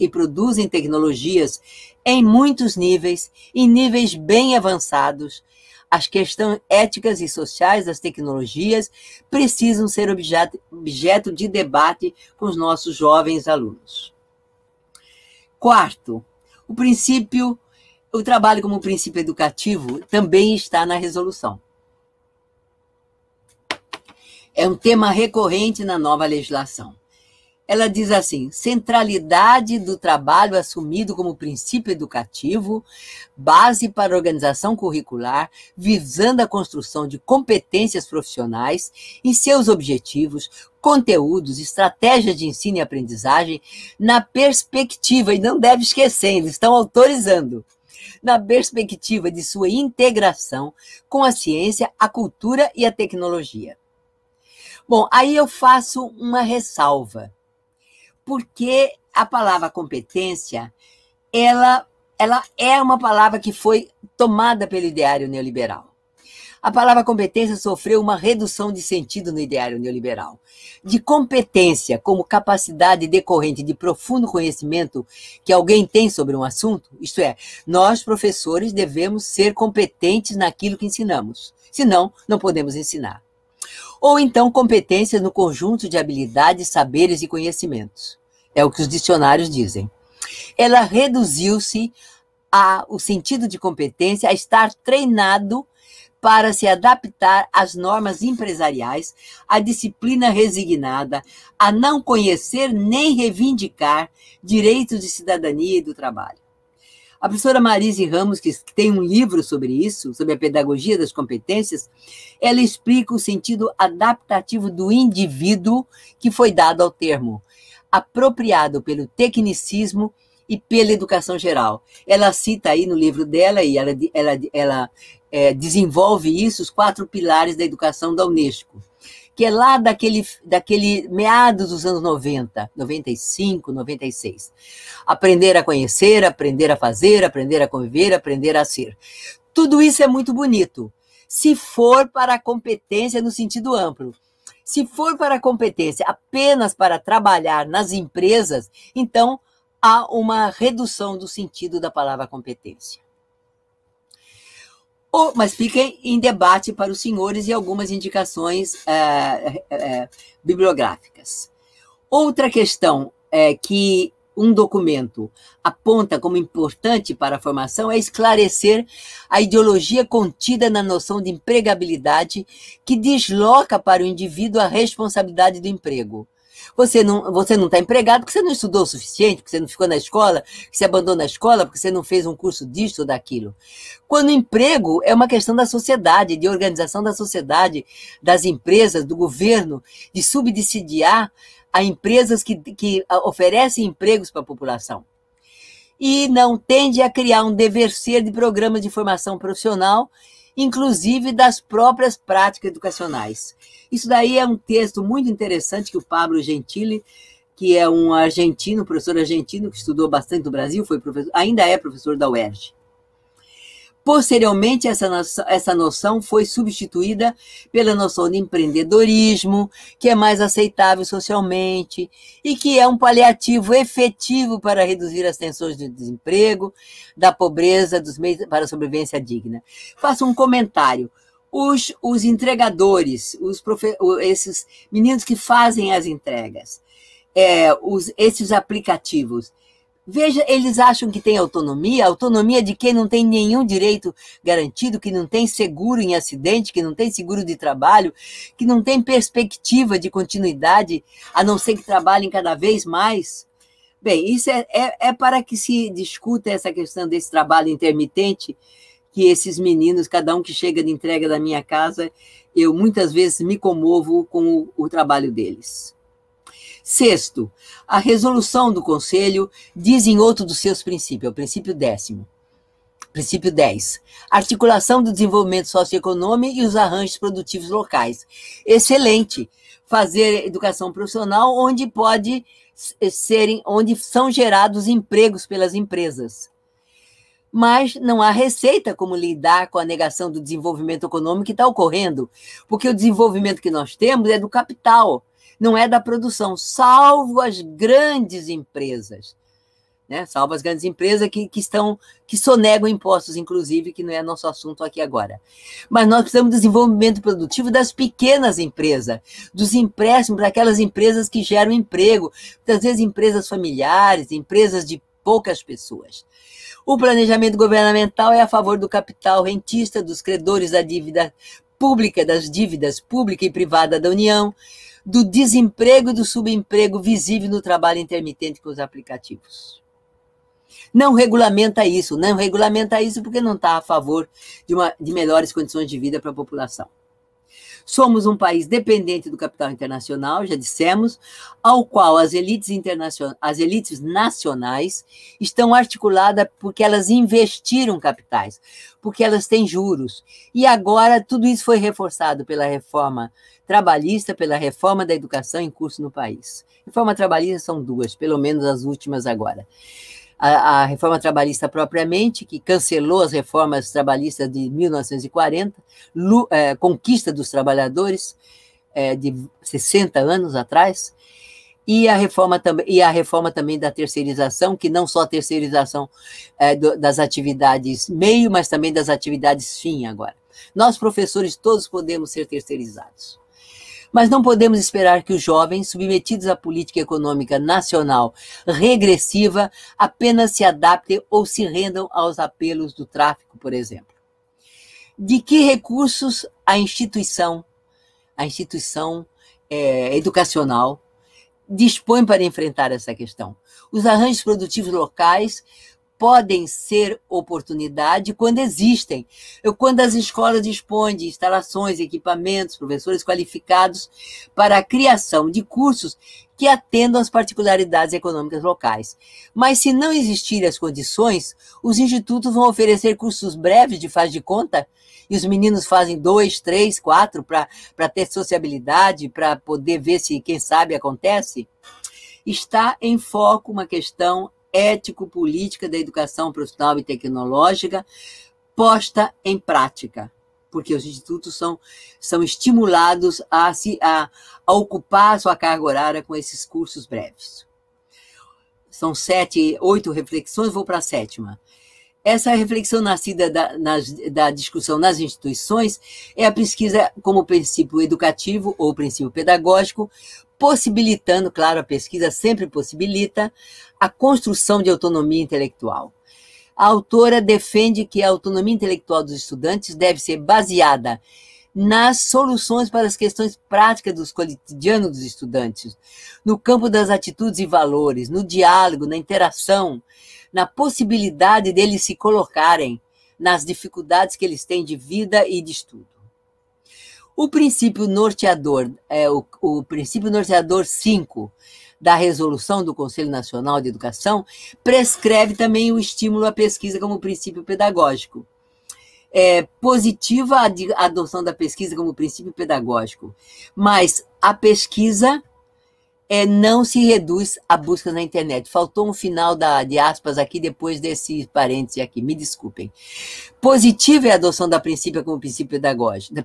produzem tecnologias em muitos níveis, em níveis bem avançados, as questões éticas e sociais das tecnologias precisam ser objeto de debate com os nossos jovens alunos. Quarto, o trabalho como princípio educativo também está na resolução. É um tema recorrente na nova legislação. Ela diz assim: centralidade do trabalho assumido como princípio educativo, base para a organização curricular, visando a construção de competências profissionais em seus objetivos, conteúdos, estratégias de ensino e aprendizagem, na perspectiva, e não deve esquecer, eles estão autorizando, na perspectiva de sua integração com a ciência, a cultura e a tecnologia. Bom, aí eu faço uma ressalva. Porque a palavra competência, ela é uma palavra que foi tomada pelo ideário neoliberal. A palavra competência sofreu uma redução de sentido no ideário neoliberal. De competência como capacidade decorrente de profundo conhecimento que alguém tem sobre um assunto, isto é, nós, professores, devemos ser competentes naquilo que ensinamos, senão não podemos ensinar. Ou então competência no conjunto de habilidades, saberes e conhecimentos. É o que os dicionários dizem. Ela reduziu-se o sentido de competência a estar treinado para se adaptar às normas empresariais, à disciplina resignada, a não conhecer nem reivindicar direitos de cidadania e do trabalho. A professora Marise Ramos, que tem um livro sobre isso, sobre a pedagogia das competências, ela explica o sentido adaptativo do indivíduo que foi dado ao termo, apropriado pelo tecnicismo e pela educação geral. Ela cita aí no livro dela, e ela desenvolve isso, os 4 pilares da educação da Unesco, que é lá daquele meados dos anos 90, 95, 96. Aprender a conhecer, aprender a fazer, aprender a conviver, aprender a ser. Tudo isso é muito bonito, se for para a competência no sentido amplo. Se for para a competência apenas para trabalhar nas empresas, então há uma redução do sentido da palavra competência. Mas fica em debate para os senhores e algumas indicações bibliográficas. Outra questão que um documento aponta como importante para a formação é esclarecer a ideologia contida na noção de empregabilidade que desloca para o indivíduo a responsabilidade do emprego. Você não está empregado porque você não estudou o suficiente, porque você não ficou na escola, porque você abandonou a escola, porque você não fez um curso disso ou daquilo. Quando o emprego é uma questão da sociedade, de organização da sociedade, das empresas, do governo, de subsidiar a empresas que oferecem empregos para a população. e não tende a criar um dever-ser de programas de formação profissional, inclusive das próprias práticas educacionais. Isso daí é um texto muito interessante que o Pablo Gentili, que é um argentino, professor argentino, que estudou bastante no Brasil, foi professor, ainda é professor da UERJ. Posteriormente, essa noção foi substituída pela noção de empreendedorismo, que é mais aceitável socialmente e que é um paliativo efetivo para reduzir as tensões do desemprego, da pobreza, dos meios para a sobrevivência digna. Faço um comentário. Os entregadores, esses meninos que fazem as entregas, esses aplicativos, veja, eles acham que tem autonomia de quem não tem nenhum direito garantido, que não tem seguro em acidente, que não tem seguro de trabalho, que não tem perspectiva de continuidade, a não ser que trabalhem cada vez mais. Bem, isso é para que se discuta essa questão desse trabalho intermitente, que esses meninos, cada um que chega de entrega da minha casa, eu muitas vezes me comovo com o trabalho deles. Sexto, a resolução do Conselho diz em outro dos seus princípios, é o princípio 10º. Princípio 10. Articulação do desenvolvimento socioeconômico e os arranjos produtivos locais. Excelente. Fazer educação profissional onde onde são gerados empregos pelas empresas. Mas não há receita como lidar com a negação do desenvolvimento econômico que está ocorrendo, porque o desenvolvimento que nós temos é do capital, não é da produção, salvo as grandes empresas, né? Salvo as grandes empresas que sonegam impostos, inclusive, que não é nosso assunto aqui agora. Mas nós precisamos do desenvolvimento produtivo das pequenas empresas, dos empréstimos daquelas empresas que geram emprego, muitas vezes empresas familiares, empresas de poucas pessoas. O planejamento governamental é a favor do capital rentista, dos credores da dívida pública, das dívidas pública e privada da União, do desemprego e do subemprego visível no trabalho intermitente com os aplicativos. Não regulamenta isso porque não está a favor de melhores condições de vida para a população. Somos um país dependente do capital internacional, já dissemos, ao qual as elites nacionais estão articuladas porque elas investiram capitais, porque elas têm juros. E agora tudo isso foi reforçado pela reforma trabalhista, pela reforma da educação em curso no país. Reforma trabalhista são duas, pelo menos as últimas agora. A reforma trabalhista propriamente, que cancelou as reformas trabalhistas de 1940, conquista dos trabalhadores de 60 anos atrás, e a reforma também da terceirização, que não só a terceirização das atividades meio, mas também das atividades fim agora. Nós, professores, todos podemos ser terceirizados. Mas não podemos esperar que os jovens, submetidos à política econômica nacional regressiva, apenas se adaptem ou se rendam aos apelos do tráfico, por exemplo. De que recursos a instituição educacional dispõe para enfrentar essa questão? Os arranjos produtivos locais podem ser oportunidade quando existem, quando as escolas dispõem de instalações, equipamentos, professores qualificados para a criação de cursos que atendam às particularidades econômicas locais. Mas se não existirem as condições, os institutos vão oferecer cursos breves de faz de conta, e os meninos fazem 2, 3, 4 para ter sociabilidade, para poder ver se, quem sabe, acontece. Está em foco uma questão ético-política da educação profissional e tecnológica posta em prática, porque os institutos são estimulados a ocupar a sua carga horária com esses cursos breves. São 8 reflexões, vou para a 7ª. Essa reflexão nascida da discussão nas instituições é a pesquisa como princípio educativo ou princípio pedagógico, possibilitando, claro, a pesquisa sempre possibilita, a construção de autonomia intelectual. A autora defende que a autonomia intelectual dos estudantes deve ser baseada nas soluções para as questões práticas do cotidiano dos estudantes, no campo das atitudes e valores, no diálogo, na interação, na possibilidade deles se colocarem nas dificuldades que eles têm de vida e de estudo. O princípio norteador, o princípio norteador 5 da resolução do Conselho Nacional de Educação, prescreve também o estímulo à pesquisa como princípio pedagógico. É positiva a adoção da pesquisa como princípio pedagógico, mas a pesquisa não se reduz à busca na internet. Faltou um final de aspas aqui depois desse parêntese aqui, me desculpem. Positiva é a adoção da pesquisa como princípio pedagógico,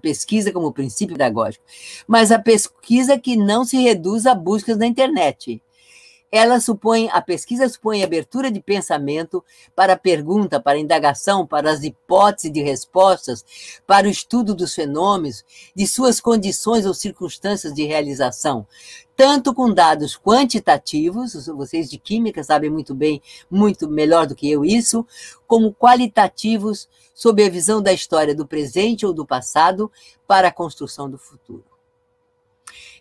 mas a pesquisa que não se reduz a buscas na internet. A pesquisa supõe abertura de pensamento para a pergunta, para a indagação, para as hipóteses de respostas, para o estudo dos fenômenos, de suas condições ou circunstâncias de realização, tanto com dados quantitativos, vocês de química sabem muito bem, muito melhor do que eu isso, como qualitativos, sob a visão da história do presente ou do passado, para a construção do futuro.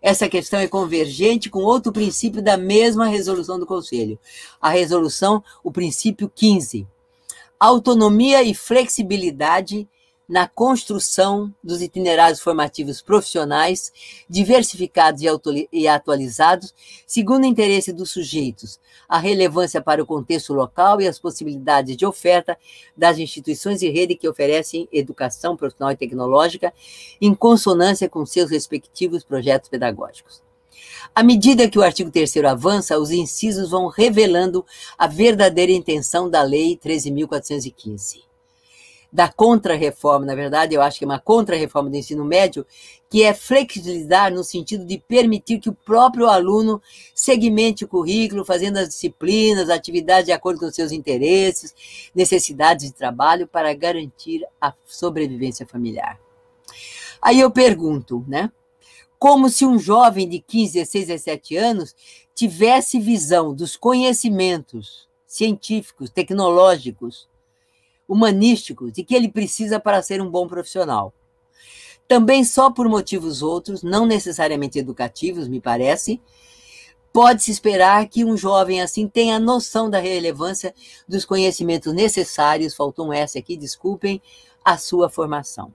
Essa questão é convergente com outro princípio da mesma resolução do Conselho. A resolução, o princípio 15. Autonomia e flexibilidade na construção dos itinerários formativos profissionais, diversificados e atualizados, segundo o interesse dos sujeitos, a relevância para o contexto local e as possibilidades de oferta das instituições e rede que oferecem educação profissional e tecnológica, em consonância com seus respectivos projetos pedagógicos. À medida que o artigo 3º avança, os incisos vão revelando a verdadeira intenção da Lei 13.415. Da contra-reforma, na verdade, eu acho que é uma contra-reforma do ensino médio, que é flexibilizar no sentido de permitir que o próprio aluno segmente o currículo, fazendo as disciplinas, atividades de acordo com seus interesses, necessidades de trabalho, para garantir a sobrevivência familiar. Aí eu pergunto, né? Como se um jovem de 15, 16, 17 anos tivesse visão dos conhecimentos científicos, tecnológicos, humanísticos, de que ele precisa para ser um bom profissional. Também só por motivos outros, não necessariamente educativos, me parece, pode-se esperar que um jovem assim tenha noção da relevância dos conhecimentos necessários, faltou um S aqui, desculpem, à sua formação.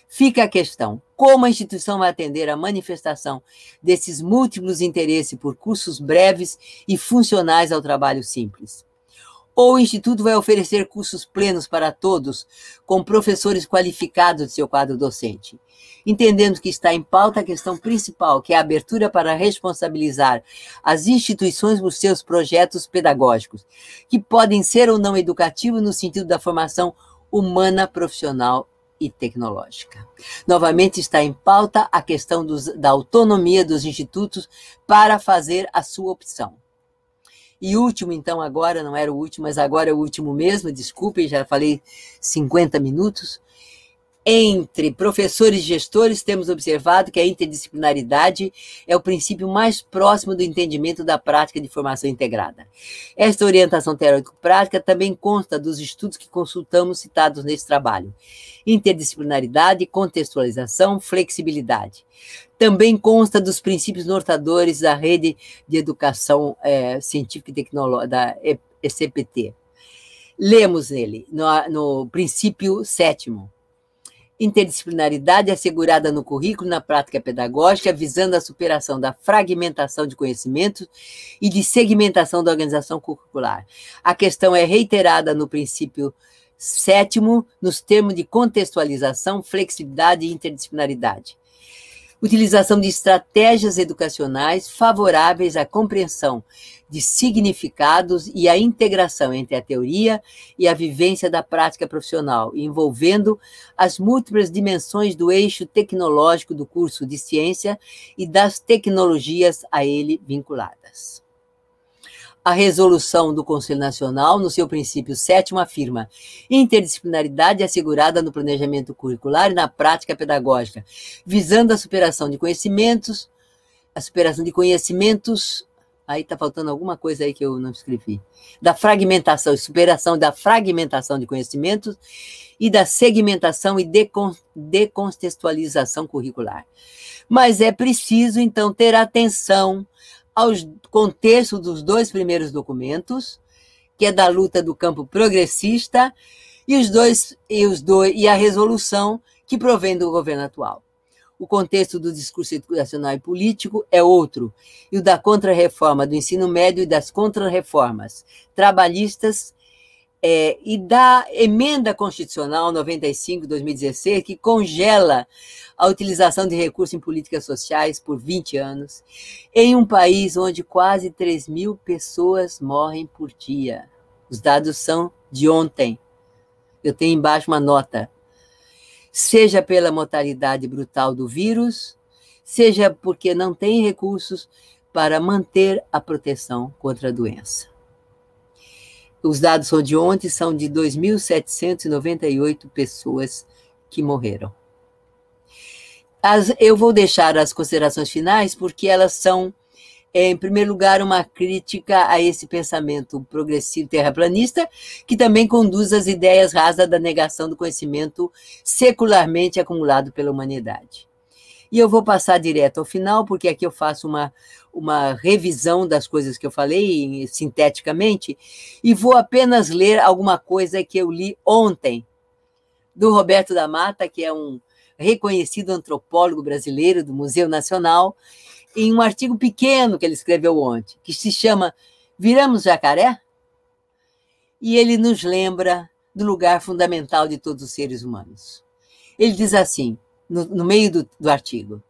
Fica a questão, como a instituição vai atender à manifestação desses múltiplos interesses por cursos breves e funcionais ao trabalho simples? Ou o Instituto vai oferecer cursos plenos para todos, com professores qualificados de seu quadro docente? Entendendo que está em pauta a questão principal, que é a abertura para responsabilizar as instituições por seus projetos pedagógicos, que podem ser ou não educativos no sentido da formação humana, profissional e tecnológica. Novamente está em pauta a questão da autonomia dos institutos para fazer a sua opção. E último, então, agora, não era o último, mas agora é o último mesmo, desculpem, já falei 50 minutos. Entre professores e gestores, temos observado que a interdisciplinaridade é o princípio mais próximo do entendimento da prática de formação integrada. Esta orientação teórico-prática também consta dos estudos que consultamos citados nesse trabalho. Interdisciplinaridade, contextualização, flexibilidade. Também consta dos princípios nortadores da rede de educação científica e tecnológica, da ECPT. Lemos nele, no princípio 7º. Interdisciplinaridade assegurada no currículo e na prática pedagógica, visando a superação da fragmentação de conhecimentos e de segmentação da organização curricular. A questão é reiterada no princípio 7º, nos termos de contextualização, flexibilidade e interdisciplinaridade. Utilização de estratégias educacionais favoráveis à compreensão de significados e à integração entre a teoria e a vivência da prática profissional, envolvendo as múltiplas dimensões do eixo tecnológico do curso de ciência e das tecnologias a ele vinculadas. A resolução do Conselho Nacional, no seu princípio 7º, afirma: interdisciplinaridade assegurada no planejamento curricular e na prática pedagógica, visando a superação de conhecimentos, aí está faltando alguma coisa aí que eu não escrevi, da fragmentação, superação da fragmentação de conhecimentos e da segmentação e decontextualização curricular. Mas é preciso, então, ter atenção ao contexto dos dois primeiros documentos, que é da luta do campo progressista, e a resolução que provém do governo atual. O contexto do discurso educacional e político é outro, e o da contrarreforma do ensino médio e das contrarreformas trabalhistas e da emenda constitucional 95/2016, que congela a utilização de recursos em políticas sociais por 20 anos, em um país onde quase 3.000 pessoas morrem por dia. Os dados são de ontem. Eu tenho embaixo uma nota. Seja pela mortalidade brutal do vírus, seja porque não tem recursos para manter a proteção contra a doença. Os dados são de ontem, são de 2.798 pessoas que morreram. Eu vou deixar as considerações finais, porque elas são, em primeiro lugar, uma crítica a esse pensamento progressivo terraplanista, que também conduz às ideias rasas da negação do conhecimento secularmente acumulado pela humanidade. E eu vou passar direto ao final, porque aqui eu faço uma revisão das coisas que eu falei, sinteticamente, e vou apenas ler alguma coisa que eu li ontem, do Roberto da Mata, que é um reconhecido antropólogo brasileiro do Museu Nacional, em um artigo pequeno que ele escreveu ontem, que se chama Viramos Jacaré? E ele nos lembra do lugar fundamental de todos os seres humanos. Ele diz assim, no meio do artigo: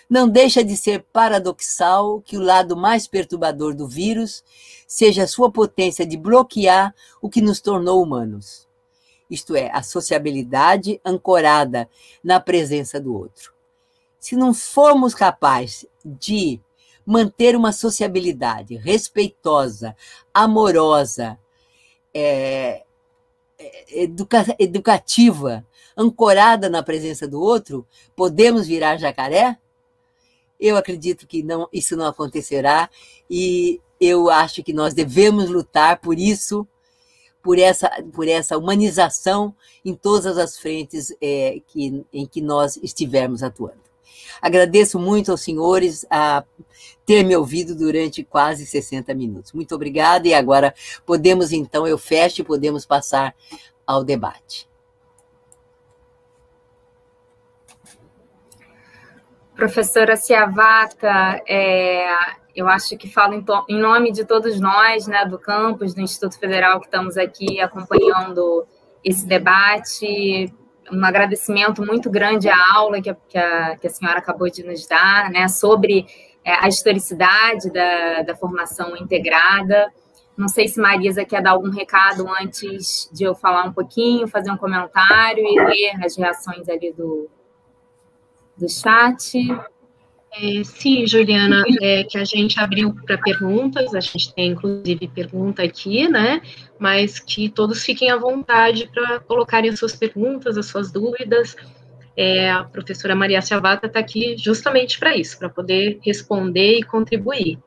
não deixa de ser paradoxal que o lado mais perturbador do vírus seja a sua potência de bloquear o que nos tornou humanos. Isto é, a sociabilidade ancorada na presença do outro. Se não formos capazes de manter uma sociabilidade respeitosa, amorosa, educativa, ancorada na presença do outro, podemos virar jacaré? Eu acredito que não, isso não acontecerá, e eu acho que nós devemos lutar por isso, por essa humanização em todas as frentes em que nós estivermos atuando. Agradeço muito aos senhores a ter me ouvido durante quase 60 minutos. Muito obrigada, e agora podemos, então, eu fecho e podemos passar ao debate. Professora Sjavata, eu acho que falo em nome de todos nós, né, do campus, do Instituto Federal, que estamos aqui acompanhando esse debate. Um agradecimento muito grande à aula que a senhora acabou de nos dar, né, sobre a historicidade da formação integrada. Não sei se Marisa quer dar algum recado antes de eu falar um pouquinho, fazer um comentário e ler as reações ali do chat. Sim, Juliana, que a gente abriu para perguntas, a gente tem inclusive pergunta aqui, né? Mas que todos fiquem à vontade para colocarem as suas perguntas, as suas dúvidas. A professora Maria Sjavata está aqui justamente para isso, para poder responder e contribuir.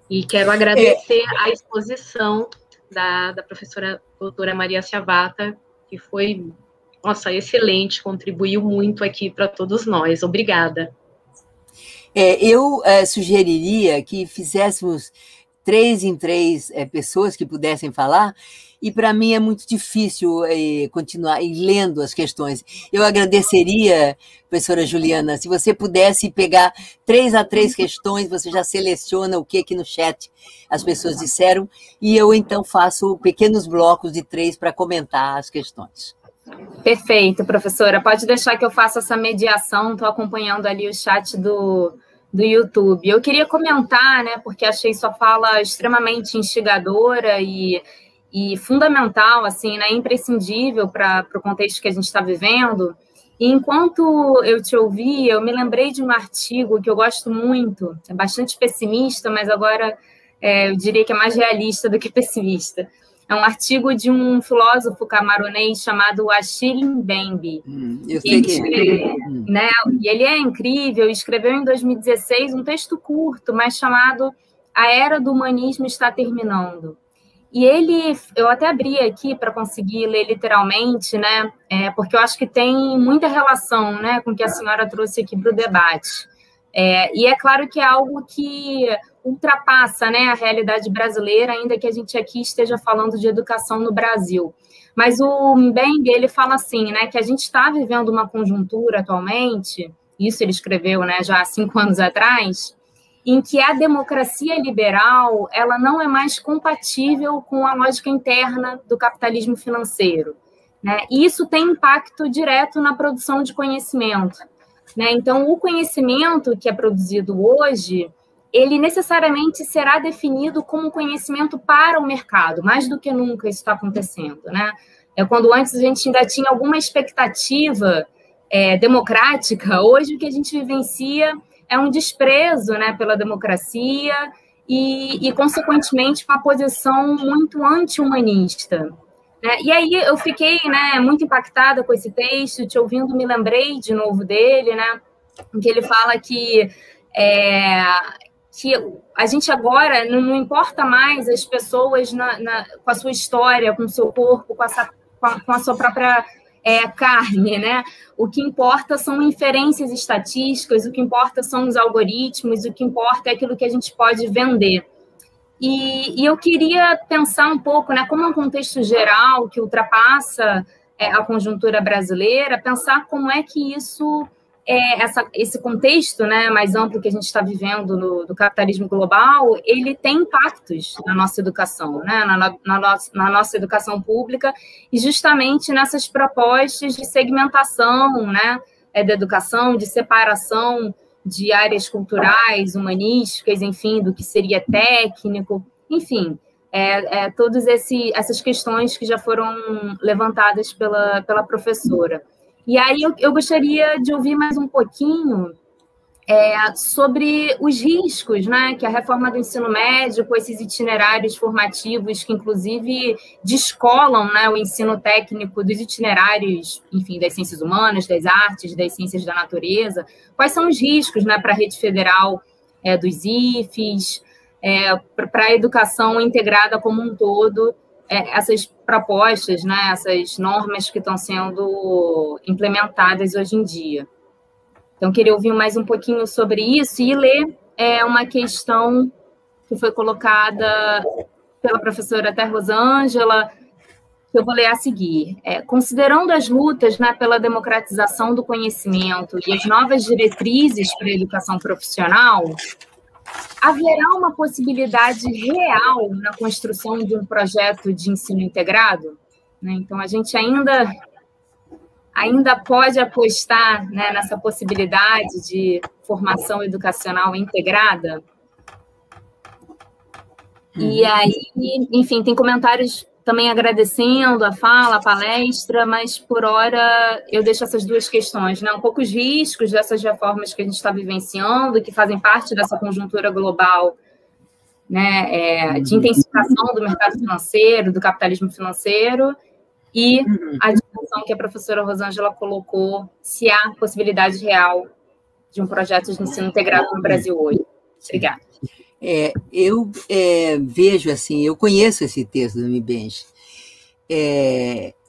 E quero agradecer a exposição da professora doutora Maria Sjavata, que foi, nossa, excelente, contribuiu muito aqui para todos nós. Obrigada. Eu sugeriria que fizéssemos 3 em 3 pessoas que pudessem falar, e para mim é muito difícil continuar lendo as questões. Eu agradeceria, professora Juliana, se você pudesse pegar 3 a 3 questões, você já seleciona o que aqui no chat as pessoas disseram, e eu então faço pequenos blocos de 3 para comentar as questões. Perfeito, professora. Pode deixar que eu faça essa mediação, estou acompanhando ali o chat do YouTube. Eu queria comentar, né, porque achei sua fala extremamente instigadora e fundamental, assim, né, imprescindível para o contexto que a gente está vivendo. E enquanto eu te ouvi, eu me lembrei de um artigo que eu gosto muito, é bastante pessimista, mas agora eu diria que é mais realista do que pessimista. É um artigo de um filósofo camaronês chamado Achille Mbembe. Eu sei que né? E ele é incrível, escreveu em 2016 um texto curto, mas chamado A Era do Humanismo Está Terminando. E eu até abri aqui para conseguir ler literalmente, né? Porque eu acho que tem muita relação, né, com o que a senhora trouxe aqui para o debate. E é claro que é algo que ultrapassa, né, a realidade brasileira, ainda que a gente aqui esteja falando de educação no Brasil. Mas o Mbembe, ele fala assim, né, que a gente está vivendo uma conjuntura atualmente, isso ele escreveu, né, já há 5 anos atrás, em que a democracia liberal ela não é mais compatível com a lógica interna do capitalismo financeiro, né? E isso tem impacto direto na produção de conhecimento, né? Então, o conhecimento que é produzido hoje, ele necessariamente será definido como conhecimento para o mercado, mais do que nunca isso está acontecendo, né? É quando antes a gente ainda tinha alguma expectativa democrática, hoje o que a gente vivencia é um desprezo, né, pela democracia e, consequentemente, uma posição muito anti-humanista. Né? E aí eu fiquei, né, muito impactada com esse texto, te ouvindo, me lembrei de novo dele, né, em que ele fala que a gente agora não importa mais as pessoas com a sua história, com o seu corpo, com a sua própria carne, né? O que importa são inferências estatísticas, o que importa são os algoritmos, o que importa é aquilo que a gente pode vender. E eu queria pensar um pouco, né, como é um contexto geral que ultrapassa a conjuntura brasileira, pensar como é que isso, esse contexto, né, mais amplo que a gente está vivendo do capitalismo global, ele tem impactos na nossa educação, né, na nossa educação pública, e justamente nessas propostas de segmentação, né, da educação, de separação de áreas culturais, humanísticas, enfim, do que seria técnico, enfim, todas essas questões que já foram levantadas pela professora. E aí eu gostaria de ouvir mais um pouquinho sobre os riscos, né, que a reforma do ensino médio, com esses itinerários formativos que, inclusive, descolam, né, o ensino técnico dos itinerários, enfim, das ciências humanas, das artes, das ciências da natureza. Quais são os riscos, né, para a rede federal dos IFES, para a educação integrada como um todo, essas propostas, né, essas normas que estão sendo implementadas hoje em dia? Então, queria ouvir mais um pouquinho sobre isso e ler uma questão que foi colocada pela professora até Rosângela, que eu vou ler a seguir. Considerando as lutas, né, pela democratização do conhecimento e as novas diretrizes para a educação profissional, haverá uma possibilidade real na construção de um projeto de ensino integrado? Então, a gente ainda pode apostar, né, nessa possibilidade de formação educacional integrada? E aí, enfim, tem comentários também agradecendo a fala, a palestra, mas por hora eu deixo essas duas questões, né? Um pouco os riscos dessas reformas que a gente está vivenciando, que fazem parte dessa conjuntura global, né, de intensificação do mercado financeiro, do capitalismo financeiro, e a discussão que a professora Rosângela colocou, se há possibilidade real de um projeto de ensino integrado no Brasil hoje. Obrigada. Eu vejo assim, eu conheço esse texto do Mbembe.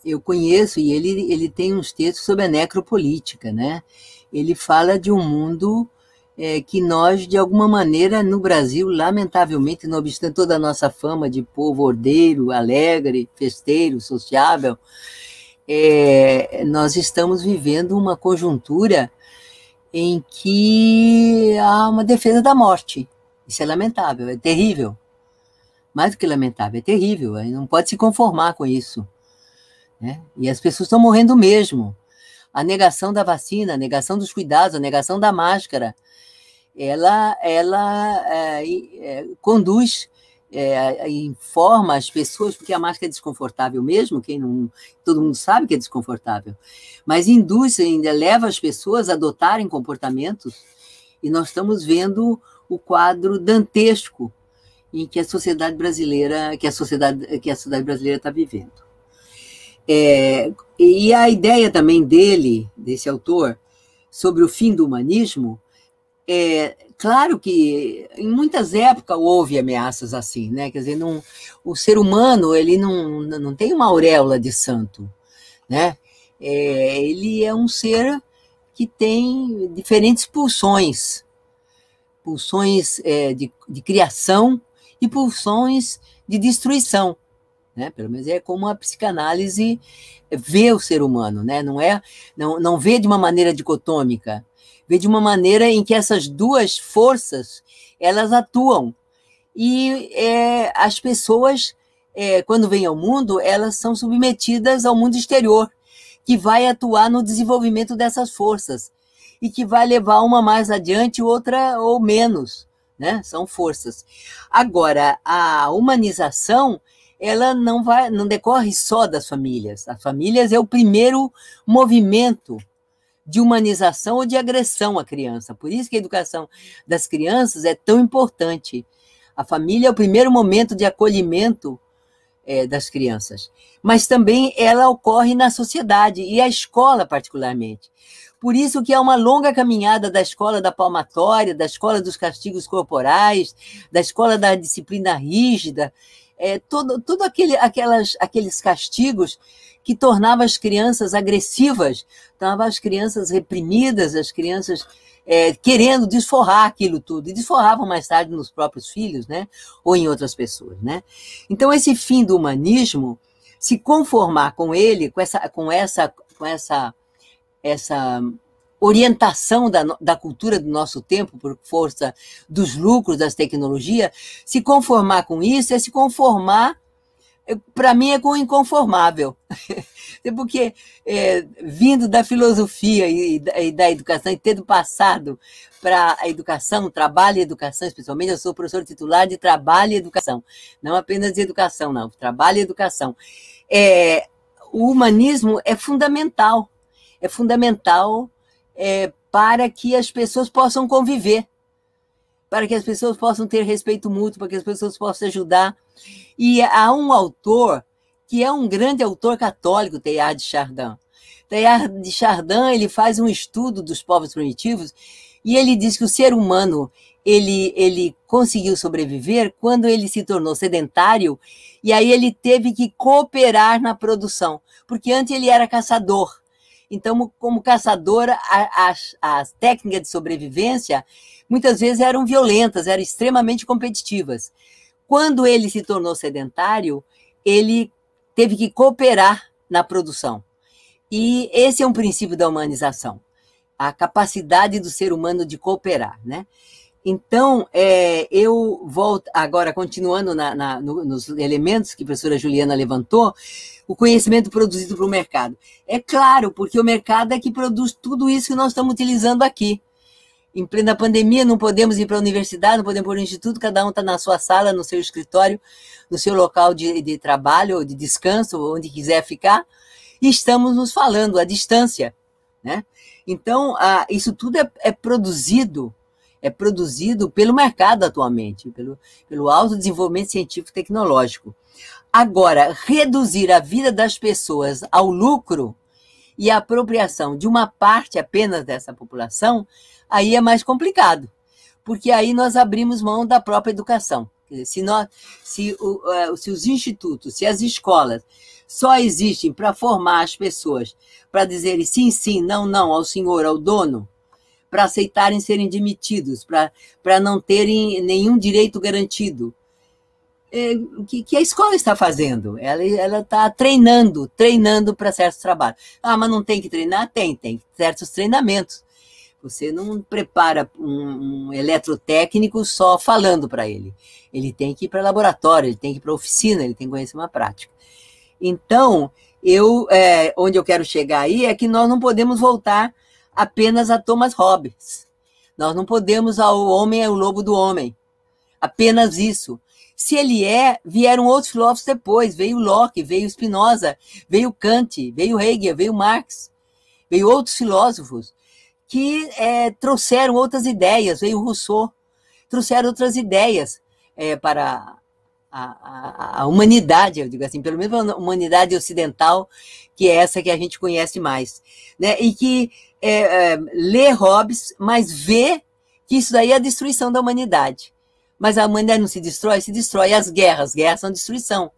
Eu conheço, e ele tem uns textos sobre a necropolítica, né? Ele fala de um mundo que nós, de alguma maneira, no Brasil, lamentavelmente, não obstante toda a nossa fama de povo ordeiro, alegre, festeiro, sociável, nós estamos vivendo uma conjuntura em que há uma defesa da morte. Isso é lamentável, é terrível. Mais do que lamentável, é terrível. Não pode se conformar com isso, né? E as pessoas estão morrendo mesmo. A negação da vacina, a negação dos cuidados, a negação da máscara, ela conduz, informa as pessoas, porque a máscara é desconfortável mesmo, todo mundo sabe que é desconfortável, mas induz, ainda leva as pessoas a adotarem comportamentos, e nós estamos vendo o quadro dantesco em que a sociedade brasileira está vivendo. E a ideia também desse autor, sobre o fim do humanismo, claro que em muitas épocas houve ameaças assim, né? Quer dizer, o ser humano ele não tem uma auréola de santo, né? Ele é um ser que tem diferentes pulsões de criação e pulsões de destruição, né? Pelo menos é como a psicanálise vê o ser humano, né? Não vê de uma maneira dicotômica. vê de uma maneira em que essas duas forças, elas atuam. E as pessoas, quando vêm ao mundo, elas são submetidas ao mundo exterior, que vai atuar no desenvolvimento dessas forças, e que vai levar uma mais adiante, outra ou menos, né? São forças. Agora, a humanização, ela não decorre só das famílias. As famílias é o primeiro movimento de humanização ou de agressão à criança. Por isso que a educação das crianças é tão importante. A família é o primeiro momento de acolhimento das crianças. Mas também ela ocorre na sociedade, e a escola particularmente. Por isso que há uma longa caminhada da escola da palmatória, da escola dos castigos corporais, da escola da disciplina rígida, todo aqueles castigos que tornavam as crianças agressivas, tornavam as crianças reprimidas, as crianças querendo desforrar aquilo tudo, e desforravam mais tarde nos próprios filhos, né? Ou em outras pessoas, né? Então, esse fim do humanismo, se conformar com ele, com essa orientação da cultura do nosso tempo, por força dos lucros das tecnologias, se conformar com isso é se conformar, para mim, com o inconformável. Porque, vindo da filosofia e da educação, e tendo passado para a educação, trabalho e educação, especialmente, eu sou professor titular de trabalho e educação, não apenas de educação, não, trabalho e educação. O humanismo é fundamental para que as pessoas possam conviver, para que as pessoas possam ter respeito mútuo, para que as pessoas possam se ajudar. E há um autor que é um grande autor católico, Teilhard de Chardin. Teilhard de Chardin, ele faz um estudo dos povos primitivos e ele diz que o ser humano ele conseguiu sobreviver quando ele se tornou sedentário, e aí ele teve que cooperar na produção, porque antes ele era caçador. Então, como caçador, as técnicas de sobrevivência muitas vezes eram violentas, eram extremamente competitivas. Quando ele se tornou sedentário, ele teve que cooperar na produção. E esse é um princípio da humanização, a capacidade do ser humano de cooperar, né? Então, eu volto agora, continuando nos elementos que a professora Juliana levantou, o conhecimento produzido para o mercado. É claro, porque o mercado é que produz tudo isso que nós estamos utilizando aqui. Em plena pandemia, não podemos ir para a universidade, não podemos ir para o instituto, cada um está na sua sala, no seu escritório, no seu local de trabalho, ou de descanso, onde quiser ficar, e estamos nos falando à distância, né? Então, isso tudo é produzido pelo mercado atualmente, pelo alto desenvolvimento científico e tecnológico. Agora, reduzir a vida das pessoas ao lucro e à apropriação de uma parte apenas dessa população, aí é mais complicado, porque aí nós abrimos mão da própria educação. Quer dizer, se os institutos, se as escolas só existem para formar as pessoas, para dizerem sim, sim, não, não, ao senhor, ao dono, para aceitarem serem demitidos, para não terem nenhum direito garantido, o que a escola está fazendo? Ela está treinando para certos trabalhos. Mas não tem que treinar? Tem certos treinamentos. Você não prepara um eletrotécnico só falando para ele. Ele tem que ir para laboratório, ele tem que ir para oficina, ele tem que conhecer uma prática. Então, onde eu quero chegar aí é que nós não podemos voltar apenas a Thomas Hobbes. Nós não podemos ao homem é o lobo do homem. Apenas isso. Se ele vieram outros filósofos depois, veio Locke, veio Spinoza, veio Kant, veio Hegel, veio Marx, veio outros filósofos que trouxeram outras ideias, veio Rousseau, trouxeram outras ideias para a humanidade, eu digo assim, pelo menos a humanidade ocidental, que é essa que a gente conhece mais, né? E que lê Hobbes, mas vê que isso daí é a destruição da humanidade. Mas a humanidade não se destrói as guerras são destruição.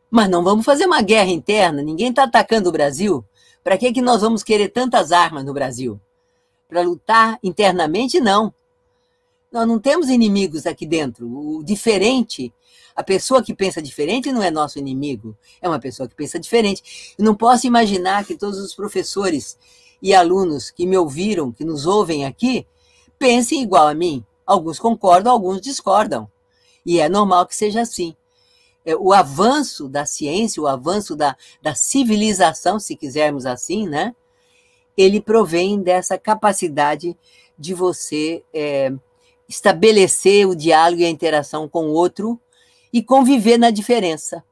Mas não vamos fazer uma guerra interna, ninguém está atacando o Brasil. Para que nós vamos querer tantas armas no Brasil? Para lutar internamente, não. Nós não temos inimigos aqui dentro. O diferente, a pessoa que pensa diferente não é nosso inimigo, é uma pessoa que pensa diferente. Eu não posso imaginar que todos os professores e alunos que me ouviram, que nos ouvem aqui, pensem igual a mim. Alguns concordam, alguns discordam. E é normal que seja assim. O avanço da ciência, o avanço da civilização, se quisermos assim, né? Ele provém dessa capacidade de você estabelecer o diálogo e a interação com o outro e conviver na diferença.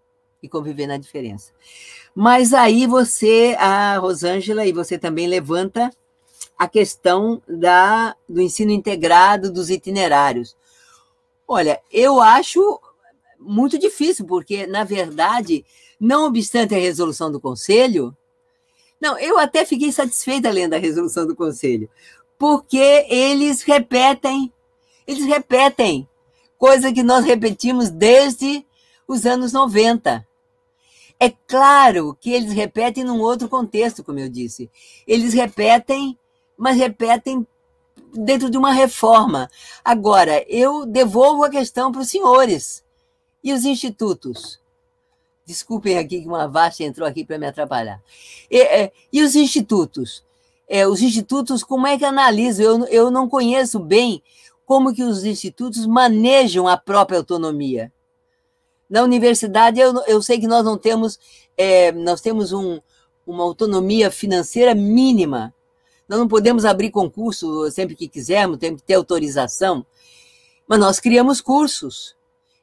Mas aí a Rosângela, e você também levanta a questão do ensino integrado, dos itinerários. Olha, eu acho muito difícil, porque, na verdade, não obstante a resolução do Conselho, não, eu até fiquei satisfeita lendo a resolução do Conselho, porque eles repetem coisa que nós repetimos desde os anos 90. É claro que eles repetem num outro contexto, como eu disse. Eles repetem, mas repetem dentro de uma reforma. Agora, eu devolvo a questão para os senhores. E os institutos? Desculpem aqui que uma vasta entrou aqui para me atrapalhar. E os institutos? Os institutos, como é que analisam? Eu não conheço bem como que os institutos manejam a própria autonomia. Na universidade, eu sei que nós não temos, nós temos uma autonomia financeira mínima. Nós não podemos abrir concurso sempre que quisermos, temos que ter autorização, mas nós criamos cursos.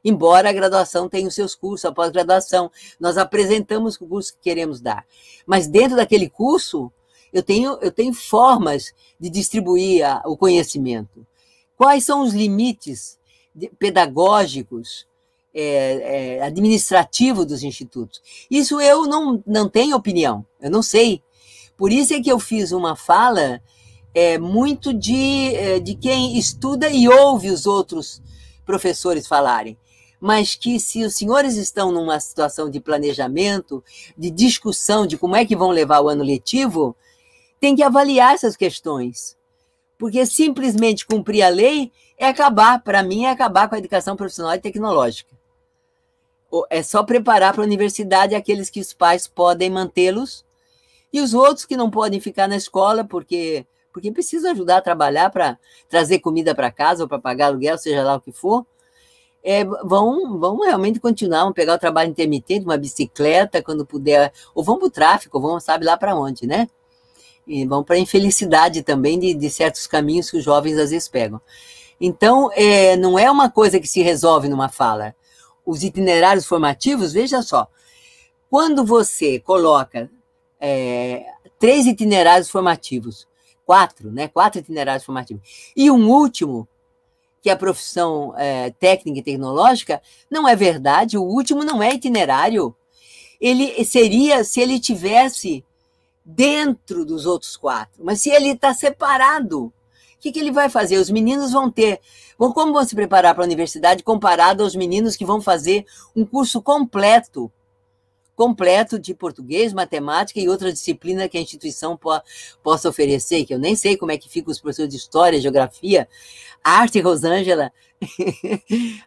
Embora a graduação tenha os seus cursos, a pós-graduação, nós apresentamos o curso que queremos dar. Mas dentro daquele curso, eu tenho formas de distribuir o conhecimento. Quais são os limites pedagógicos, administrativos dos institutos? Isso eu não tenho opinião, eu não sei. Por isso é que eu fiz uma fala muito de quem estuda e ouve os outros professores falarem. Mas que se os senhores estão numa situação de planejamento, de discussão de como é que vão levar o ano letivo, tem que avaliar essas questões. Porque simplesmente cumprir a lei para mim, é acabar com a educação profissional e tecnológica. É só preparar para a universidade aqueles que os pais podem mantê-los e os outros que não podem ficar na escola porque precisam ajudar a trabalhar para trazer comida para casa ou para pagar aluguel, seja lá o que for. Vão realmente continuar, vão pegar o trabalho intermitente, uma bicicleta, quando puder, ou vão para o tráfico, ou vão sabe lá para onde, né? E vão para a infelicidade também de certos caminhos que os jovens às vezes pegam. Então, não é uma coisa que se resolve numa fala. Os itinerários formativos, veja só, quando você coloca 3 itinerários formativos, 4 itinerários formativos, e um último, que a profissão técnica e tecnológica, não é verdade, o último não é itinerário. Ele seria se ele tivesse dentro dos outros 4, mas se ele está separado, o que ele vai fazer? Os meninos como vão se preparar para a universidade comparado aos meninos que vão fazer um curso completo de português, matemática e outra disciplina que a instituição possa oferecer, que eu nem sei como é que ficam os professores de história, geografia, arte, Rosângela,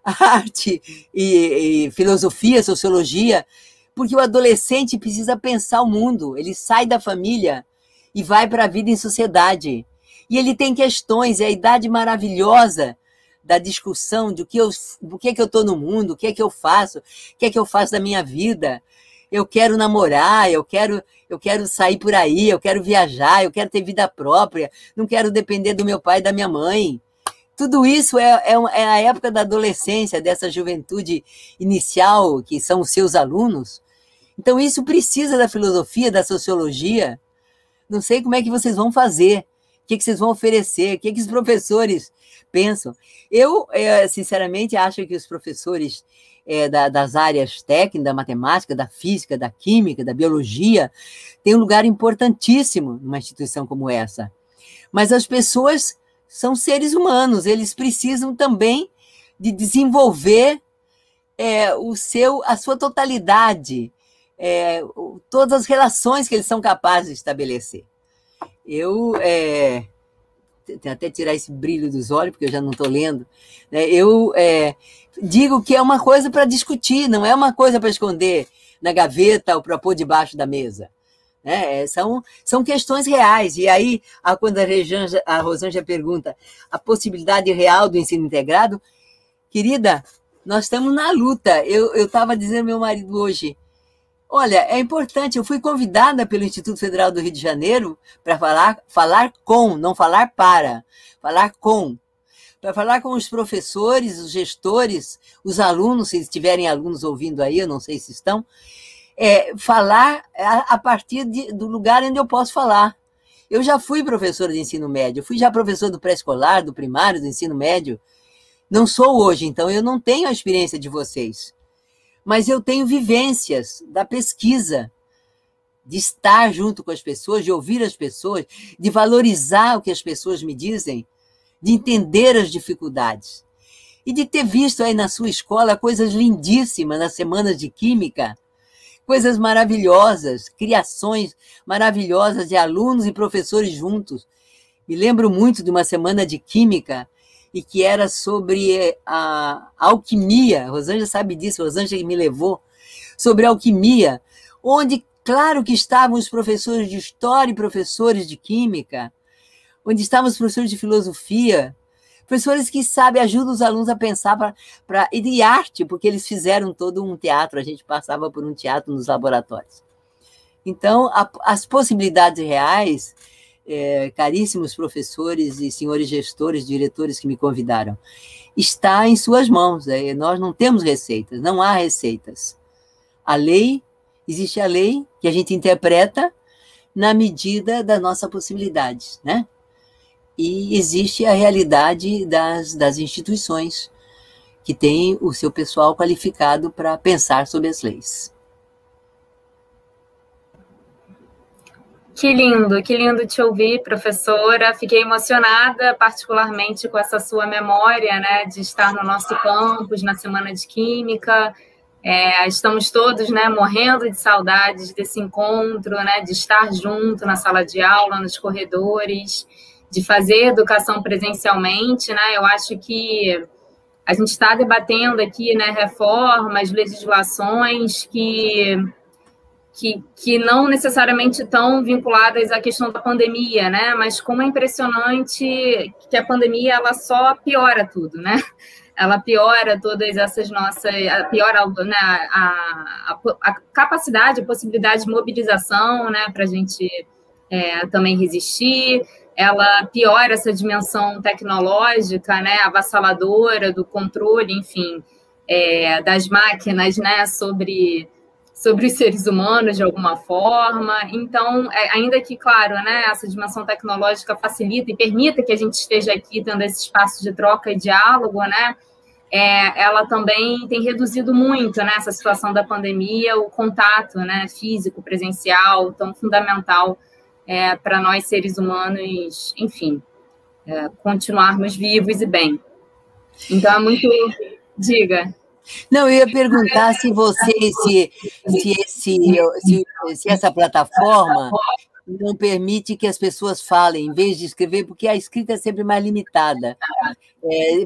arte e filosofia, sociologia, porque o adolescente precisa pensar o mundo, ele sai da família e vai para a vida em sociedade. E ele tem questões, é a idade maravilhosa da discussão do que eu estou no mundo, o que é que eu faço, da minha vida. Eu quero namorar, eu quero sair por aí, eu quero viajar, eu quero ter vida própria, não quero depender do meu pai e da minha mãe. Tudo isso é a época da adolescência, dessa juventude inicial, que são os seus alunos. Então, isso precisa da filosofia, da sociologia. Não sei como é que vocês vão fazer, o que vocês vão oferecer, o que os professores pensam. Eu, sinceramente, acho que os professores das áreas técnicas, da matemática, da física, da química, da biologia, têm um lugar importantíssimo numa instituição como essa. Mas as pessoas são seres humanos, eles precisam também de desenvolver a sua totalidade, todas as relações que eles são capazes de estabelecer. Eu tenho até tirar esse brilho dos olhos, porque eu já não estou lendo, né? Eu digo que é uma coisa para discutir, não é uma coisa para esconder na gaveta ou para pôr debaixo da mesa. né? São questões reais. E aí, quando a Rosângela pergunta a possibilidade real do ensino integrado, querida, nós estamos na luta. Eu estava dizendo ao meu marido hoje, olha, é importante, eu fui convidada pelo Instituto Federal do Rio de Janeiro para falar com, não falar para falar com os professores, os gestores, os alunos, se tiverem alunos ouvindo aí, eu não sei se estão, falar a partir do lugar onde eu posso falar. Eu já fui professora de ensino médio, fui já professor do pré-escolar, do primário, do ensino médio. Não sou hoje, então eu não tenho a experiência de vocês. Mas eu tenho vivências da pesquisa, de estar junto com as pessoas, de ouvir as pessoas, de valorizar o que as pessoas me dizem, de entender as dificuldades. E de ter visto aí na sua escola coisas lindíssimas nas semanas de química, coisas maravilhosas, criações maravilhosas de alunos e professores juntos. Me lembro muito de uma semana de química e que era sobre a alquimia. A Rosângela sabe disso, a Rosângela me levou, sobre a alquimia, onde, claro que estavam os professores de história e professores de química, onde estavam os professores de filosofia, professores que, ajudam os alunos a pensar e de arte, porque eles fizeram todo um teatro, a gente passava por um teatro nos laboratórios. Então, as possibilidades reais, caríssimos professores e senhores gestores, diretores que me convidaram, está em suas mãos. Nós não temos receitas, não há receitas. Existe a lei que a gente interpreta na medida da nossa possibilidade, né? E existe a realidade das instituições, que têm o seu pessoal qualificado para pensar sobre as leis. Que lindo te ouvir, professora. Fiquei emocionada, particularmente com essa sua memória, né, de estar no nosso campus, na Semana de Química. Estamos todos, né, morrendo de saudades desse encontro, né, de estar junto na sala de aula, nos corredores, de fazer educação presencialmente, né? Eu acho que a gente está debatendo aqui, né, reformas, legislações que não necessariamente estão vinculadas à questão da pandemia, né? Mas como é impressionante que a pandemia ela só piora tudo, né? Ela piora todas essas nossas, piora, né, a capacidade, a possibilidade de mobilização, né, para a gente também resistir. Ela piora essa dimensão tecnológica, né, avassaladora do controle, enfim, das máquinas, né, sobre os seres humanos, de alguma forma. Então, ainda que, claro, né, essa dimensão tecnológica facilita e permita que a gente esteja aqui tendo esse espaço de troca e diálogo, né, ela também tem reduzido muito, né, essa situação da pandemia, o contato, né, físico, presencial, tão fundamental para nós, seres humanos, enfim, continuarmos vivos e bem. Então, é muito... Diga. Não, eu ia perguntar se essa plataforma não permite que as pessoas falem, em vez de escrever, porque a escrita é sempre mais limitada.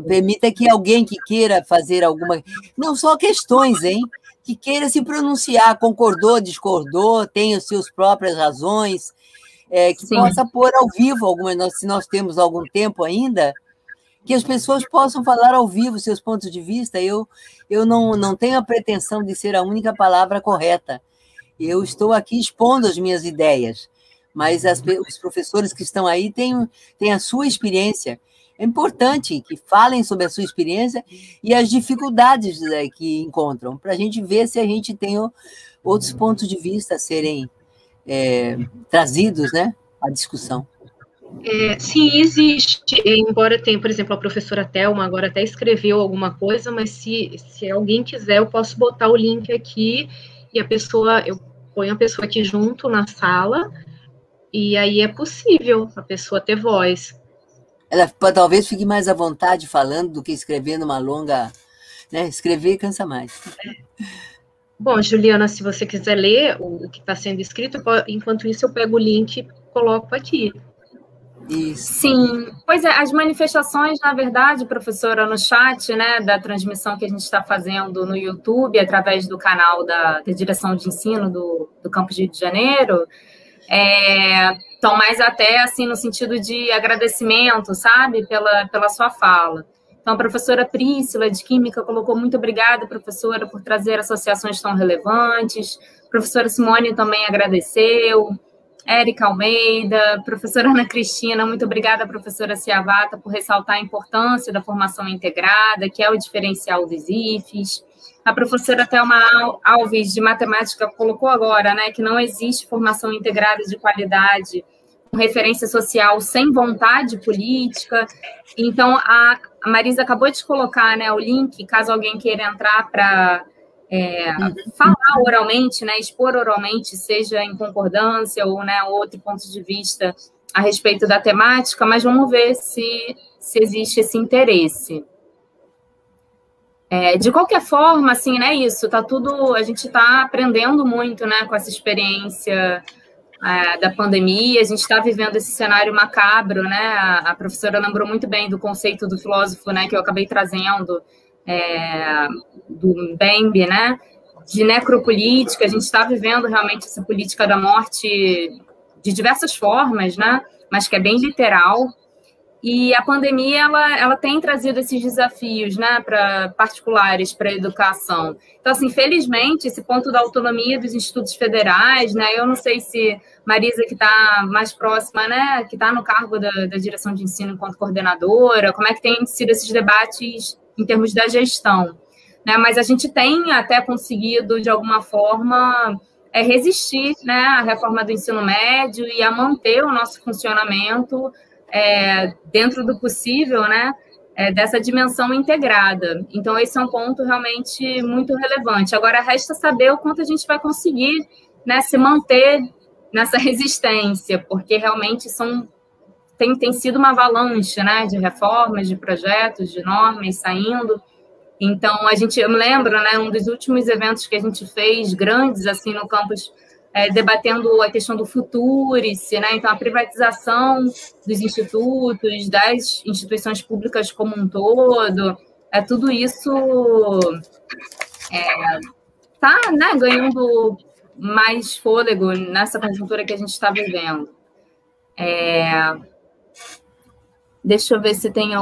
Permita que alguém que queira fazer alguma... Não só questões, hein? Que queira se pronunciar, concordou, discordou, tem as suas próprias razões, que Sim. possa pôr ao vivo algumas, se nós temos algum tempo ainda, que as pessoas possam falar ao vivo seus pontos de vista. Eu não tenho a pretensão de ser a única palavra correta. Eu estou aqui expondo as minhas ideias, mas os professores que estão aí têm a sua experiência. É importante que falem sobre a sua experiência e as dificuldades que encontram, para a gente ver se a gente tem outros pontos de vista a serem trazidos, né, à discussão. Sim, existe, embora tenha, por exemplo, a professora Thelma agora até escreveu alguma coisa, mas se alguém quiser, eu posso botar o link aqui e eu ponho a pessoa aqui junto na sala, e aí é possível a pessoa ter voz. Ela talvez fique mais à vontade falando do que escrevendo uma longa... Né? Escrever cansa mais. Bom, Juliana, se você quiser ler o que está sendo escrito, enquanto isso eu pego o link e coloco aqui. Isso. Sim, pois as manifestações, na verdade, professora, no chat, né, da transmissão que a gente está fazendo no YouTube, através do canal da Direção de Ensino do Campus Rio de Janeiro, Então, mais até assim no sentido de agradecimento, sabe, pela sua fala. Então, a professora Prícila, de Química, colocou muito obrigada, professora, por trazer associações tão relevantes. A professora Simone também agradeceu. Érica Almeida, professora Ana Cristina, muito obrigada, professora Ciavata, por ressaltar a importância da formação integrada, que é o diferencial dos IFES. A professora Thelma Alves, de Matemática, colocou agora, né, que não existe formação integrada de qualidade com referência social sem vontade política. Então, a Marisa acabou de colocar, né, o link, caso alguém queira entrar para falar oralmente, né, expor oralmente, seja em concordância ou, né, outro ponto de vista a respeito da temática, mas vamos ver se existe esse interesse. De qualquer forma, assim, né, isso, tá tudo, a gente está aprendendo muito, né, com essa experiência da pandemia, a gente está vivendo esse cenário macabro, né, a professora lembrou muito bem do conceito do filósofo, né, que eu acabei trazendo, do Bembe, né, de necropolítica. A gente está vivendo realmente essa política da morte de diversas formas, né, mas que é bem literal. E a pandemia, ela tem trazido esses desafios, né, particulares para a educação. Então, assim, felizmente, esse ponto da autonomia dos institutos federais, né, eu não sei se Marisa, que está mais próxima, né, que está no cargo da direção de ensino enquanto coordenadora, como é que tem sido esses debates em termos da gestão, né, mas a gente tem até conseguido, de alguma forma, resistir, né, à reforma do ensino médio e a manter o nosso funcionamento dentro do possível, né, dessa dimensão integrada. Então, esse é um ponto realmente muito relevante. Agora, resta saber o quanto a gente vai conseguir, né, se manter nessa resistência, porque realmente tem sido uma avalanche, né, de reformas, de projetos, de normas saindo. Então, eu me lembro, né, um dos últimos eventos que a gente fez, grandes, assim, no campus, debatendo a questão do Futurice, né? Então, a privatização dos institutos, das instituições públicas como um todo, tudo isso está, né, ganhando mais fôlego nessa conjuntura que a gente está vivendo. Deixa eu ver se tem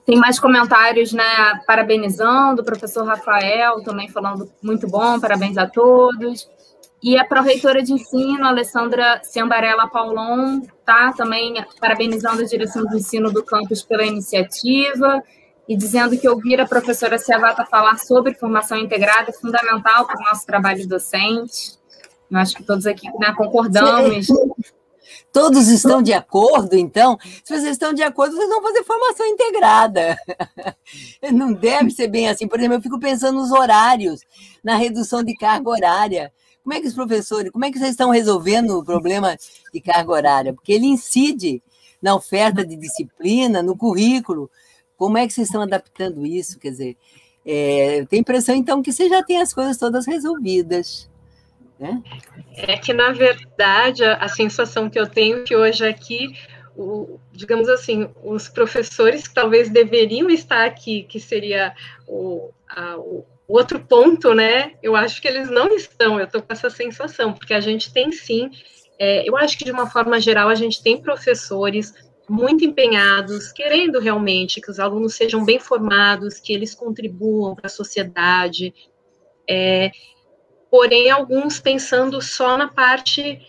Tem mais comentários, né, parabenizando, o professor Rafael também falando muito bom, parabéns a todos. E a pró-reitora de ensino, Alessandra Ciambarella Paulon, tá também parabenizando a direção de ensino do campus pela iniciativa e dizendo que ouvir a professora Ciavata falar sobre formação integrada é fundamental para o nosso trabalho docente. Eu acho que todos aqui, né, concordamos. Todos estão de acordo, então? Se vocês estão de acordo, vocês vão fazer formação integrada. Não deve ser bem assim. Por exemplo, eu fico pensando nos horários, na redução de carga horária. Como é que os professores, como é que vocês estão resolvendo o problema de carga horária? Porque ele incide na oferta de disciplina, no currículo. Como é que vocês estão adaptando isso? Quer dizer, eu tenho a impressão, então, que você já tem as coisas todas resolvidas. Né? É que, na verdade, a sensação que eu tenho que hoje aqui, digamos assim, os professores que talvez deveriam estar aqui, que seria o outro ponto, né? Eu acho que eles não estão, eu estou com essa sensação, porque a gente tem sim, eu acho que de uma forma geral a gente tem professores muito empenhados, querendo realmente que os alunos sejam bem formados, que eles contribuam para a sociedade, porém alguns pensando só na parte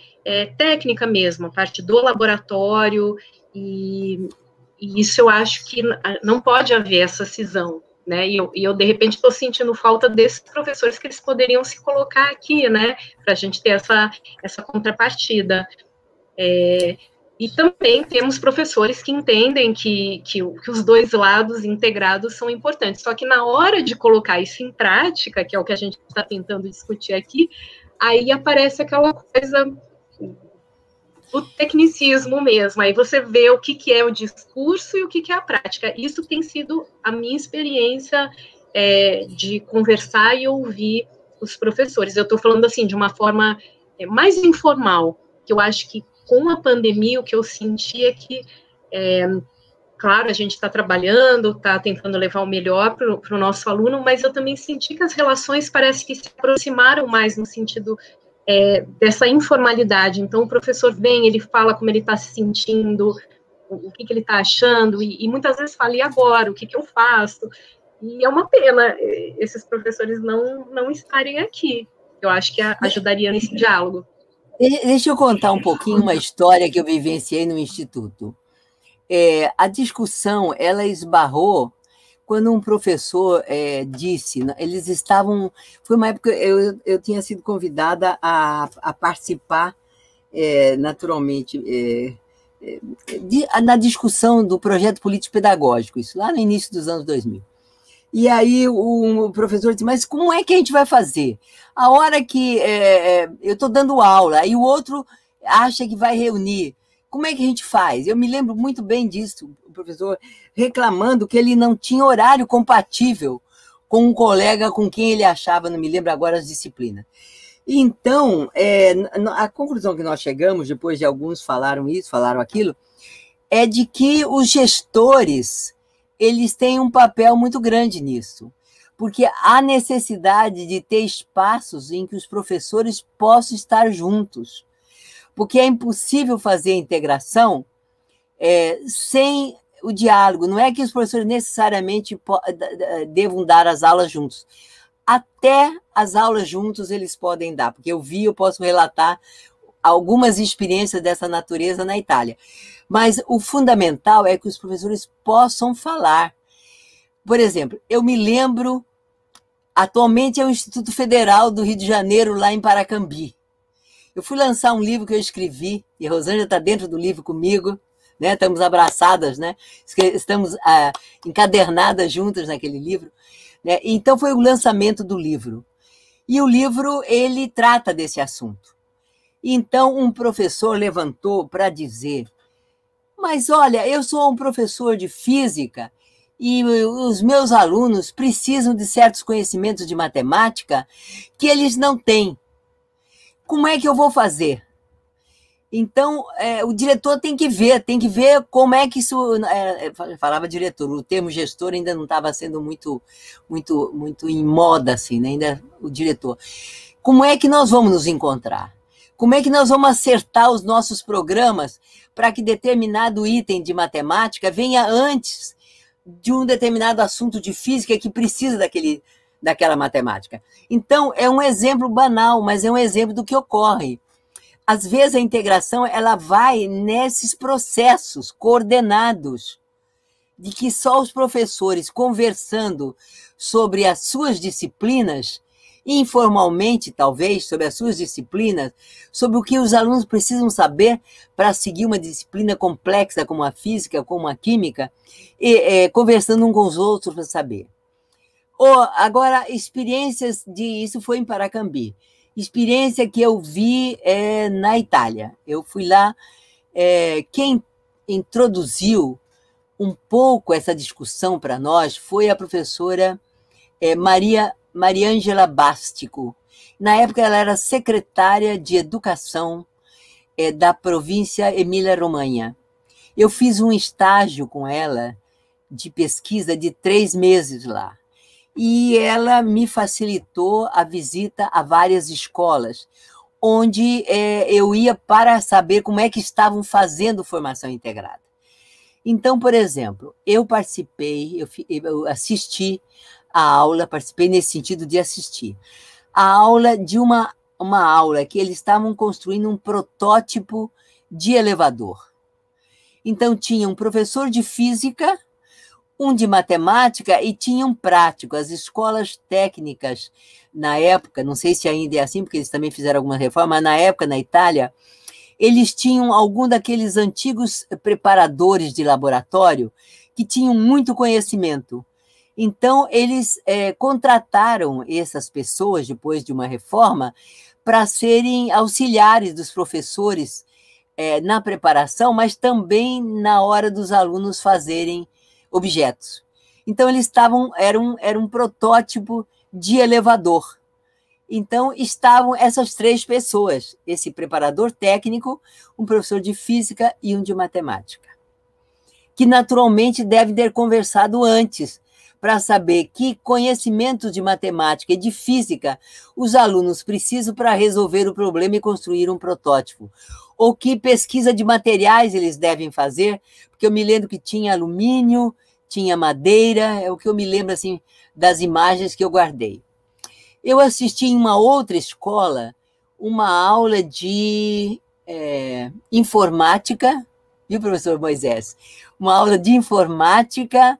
técnica mesmo, a parte do laboratório, e isso eu acho que não pode haver essa cisão. Né, e eu, de repente, estou sentindo falta desses professores que eles poderiam se colocar aqui, né, para a gente ter essa contrapartida. E também temos professores que entendem que os dois lados integrados são importantes, só que na hora de colocar isso em prática, que é o que a gente está tentando discutir aqui, aí aparece aquela coisa do tecnicismo mesmo, aí você vê o que é o discurso e o que é a prática. Isso tem sido a minha experiência de conversar e ouvir os professores. Eu estou falando assim de uma forma mais informal, que eu acho que com a pandemia o que eu senti é que, claro, a gente está trabalhando, está tentando levar o melhor para o nosso aluno, mas eu também senti que as relações parece que se aproximaram mais no sentido dessa informalidade. Então, o professor vem, ele fala como ele está se sentindo, o que ele está achando, e muitas vezes fala, e agora? O que eu faço? E é uma pena esses professores não estarem aqui. Eu acho que ajudaria nesse diálogo. Deixa eu contar um pouquinho uma história que eu vivenciei no Instituto. A discussão, ela esbarrou quando um professor disse, eles estavam, foi uma época, eu tinha sido convidada a participar, naturalmente, na discussão do projeto político-pedagógico, isso lá no início dos anos 2000. E aí o professor disse, mas como é que a gente vai fazer? A hora que eu estou dando aula, aí o outro acha que vai reunir, como é que a gente faz? Eu me lembro muito bem disso, o professor reclamando que ele não tinha horário compatível com um colega com quem ele achava, não me lembro agora as disciplinas. Então, a conclusão que nós chegamos, depois de alguns falaram isso, falaram aquilo, é de que os gestores, eles têm um papel muito grande nisso, porque há necessidade de ter espaços em que os professores possam estar juntos, porque é impossível fazer a integração sem o diálogo. Não é que os professores necessariamente devam dar as aulas juntos. Até as aulas juntos eles podem dar, porque eu posso relatar algumas experiências dessa natureza na Itália. Mas o fundamental é que os professores possam falar. Por exemplo, eu me lembro, atualmente é o Instituto Federal do Rio de Janeiro, lá em Paracambi. Eu fui lançar um livro que eu escrevi, e a Rosângela está dentro do livro comigo, né? Estamos abraçadas, né? Estamos encadernadas juntas naquele livro, né? Então foi o lançamento do livro. E o livro, ele trata desse assunto. Então um professor levantou para dizer, mas olha, eu sou um professor de física e os meus alunos precisam de certos conhecimentos de matemática que eles não têm. Como é que eu vou fazer? Então, o diretor tem que ver como é que isso... falava diretor, o termo gestor ainda não estava sendo muito em moda, assim, né? Ainda o diretor. Como é que nós vamos nos encontrar? Como é que nós vamos acertar os nossos programas para que determinado item de matemática venha antes de um determinado assunto de física que precisa daquela matemática? Então, é um exemplo banal, mas é um exemplo do que ocorre. Às vezes, a integração ela vai nesses processos coordenados, de que só os professores conversando sobre as suas disciplinas, informalmente, talvez, sobre as suas disciplinas, sobre o que os alunos precisam saber para seguir uma disciplina complexa como a física, como a química, e conversando uns com os outros para saber. Agora, experiências isso foi em Paracambi. Experiência que eu vi na Itália. Eu fui lá, quem introduziu um pouco essa discussão para nós foi a professora Mariângela Bastico. Na época, ela era secretária de Educação da província Emília-Romanha. Eu fiz um estágio com ela de pesquisa de 3 meses lá. E ela me facilitou a visita a várias escolas, onde eu ia para saber como é que estavam fazendo formação integrada. Então, por exemplo, eu assisti a aula, participei nesse sentido de assistir, a aula de uma aula que eles estavam construindo um protótipo de elevador. Então, tinha um professor de física, um de matemática e tinha um prático. As escolas técnicas, na época, não sei se ainda é assim, porque eles também fizeram algumas reformas, mas na época, na Itália, eles tinham algum daqueles antigos preparadores de laboratório que tinham muito conhecimento. Então, eles contrataram essas pessoas, depois de uma reforma, para serem auxiliares dos professores na preparação, mas também na hora dos alunos fazerem objetos. Então, eles era um protótipo de elevador. Então, estavam essas 3 pessoas, esse preparador técnico, um professor de física e um de matemática, que naturalmente devem ter conversado antes, para saber que conhecimentos de matemática e de física os alunos precisam para resolver o problema e construir um protótipo. Ou que pesquisa de materiais eles devem fazer, porque eu me lembro que tinha alumínio, tinha madeira, é o que eu me lembro assim, das imagens que eu guardei. Eu assisti em uma outra escola uma aula de informática, viu, professor Moisés? Uma aula de informática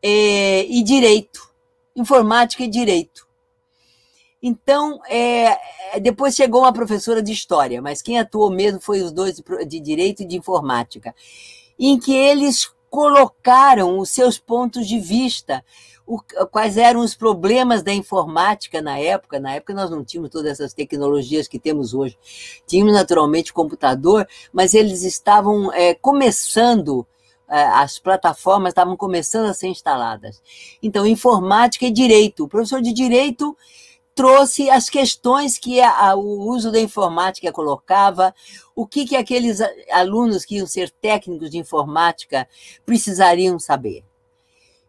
e direito. Informática e direito. Então, depois chegou uma professora de história, mas quem atuou mesmo foi os dois de direito e de informática, em que eles colocaram os seus pontos de vista, quais eram os problemas da informática na época. Na época nós não tínhamos todas essas tecnologias que temos hoje. Tínhamos naturalmente computador, mas eles estavam começando, as plataformas estavam começando a ser instaladas. Então, informática e direito. O professor de direito trouxe as questões que o uso da informática colocava, o que aqueles alunos que iam ser técnicos de informática precisariam saber.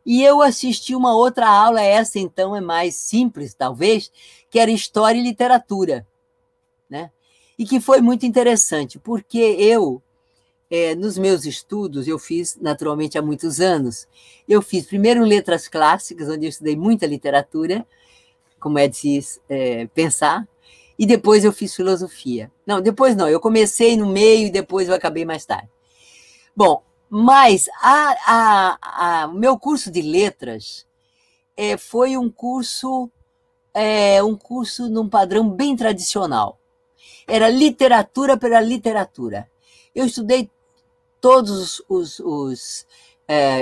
E eu assisti uma outra aula, essa então é mais simples, talvez, que era História e Literatura, né? E que foi muito interessante, porque eu, nos meus estudos, eu fiz, naturalmente, há muitos anos, eu fiz primeiro Letras Clássicas, onde eu estudei muita literatura, como é de se pensar, e depois eu fiz filosofia. Não, depois não, eu comecei no meio e depois eu acabei mais tarde. Bom, mas o meu curso de letras foi um curso num padrão bem tradicional. Era literatura pela literatura. Eu estudei todos os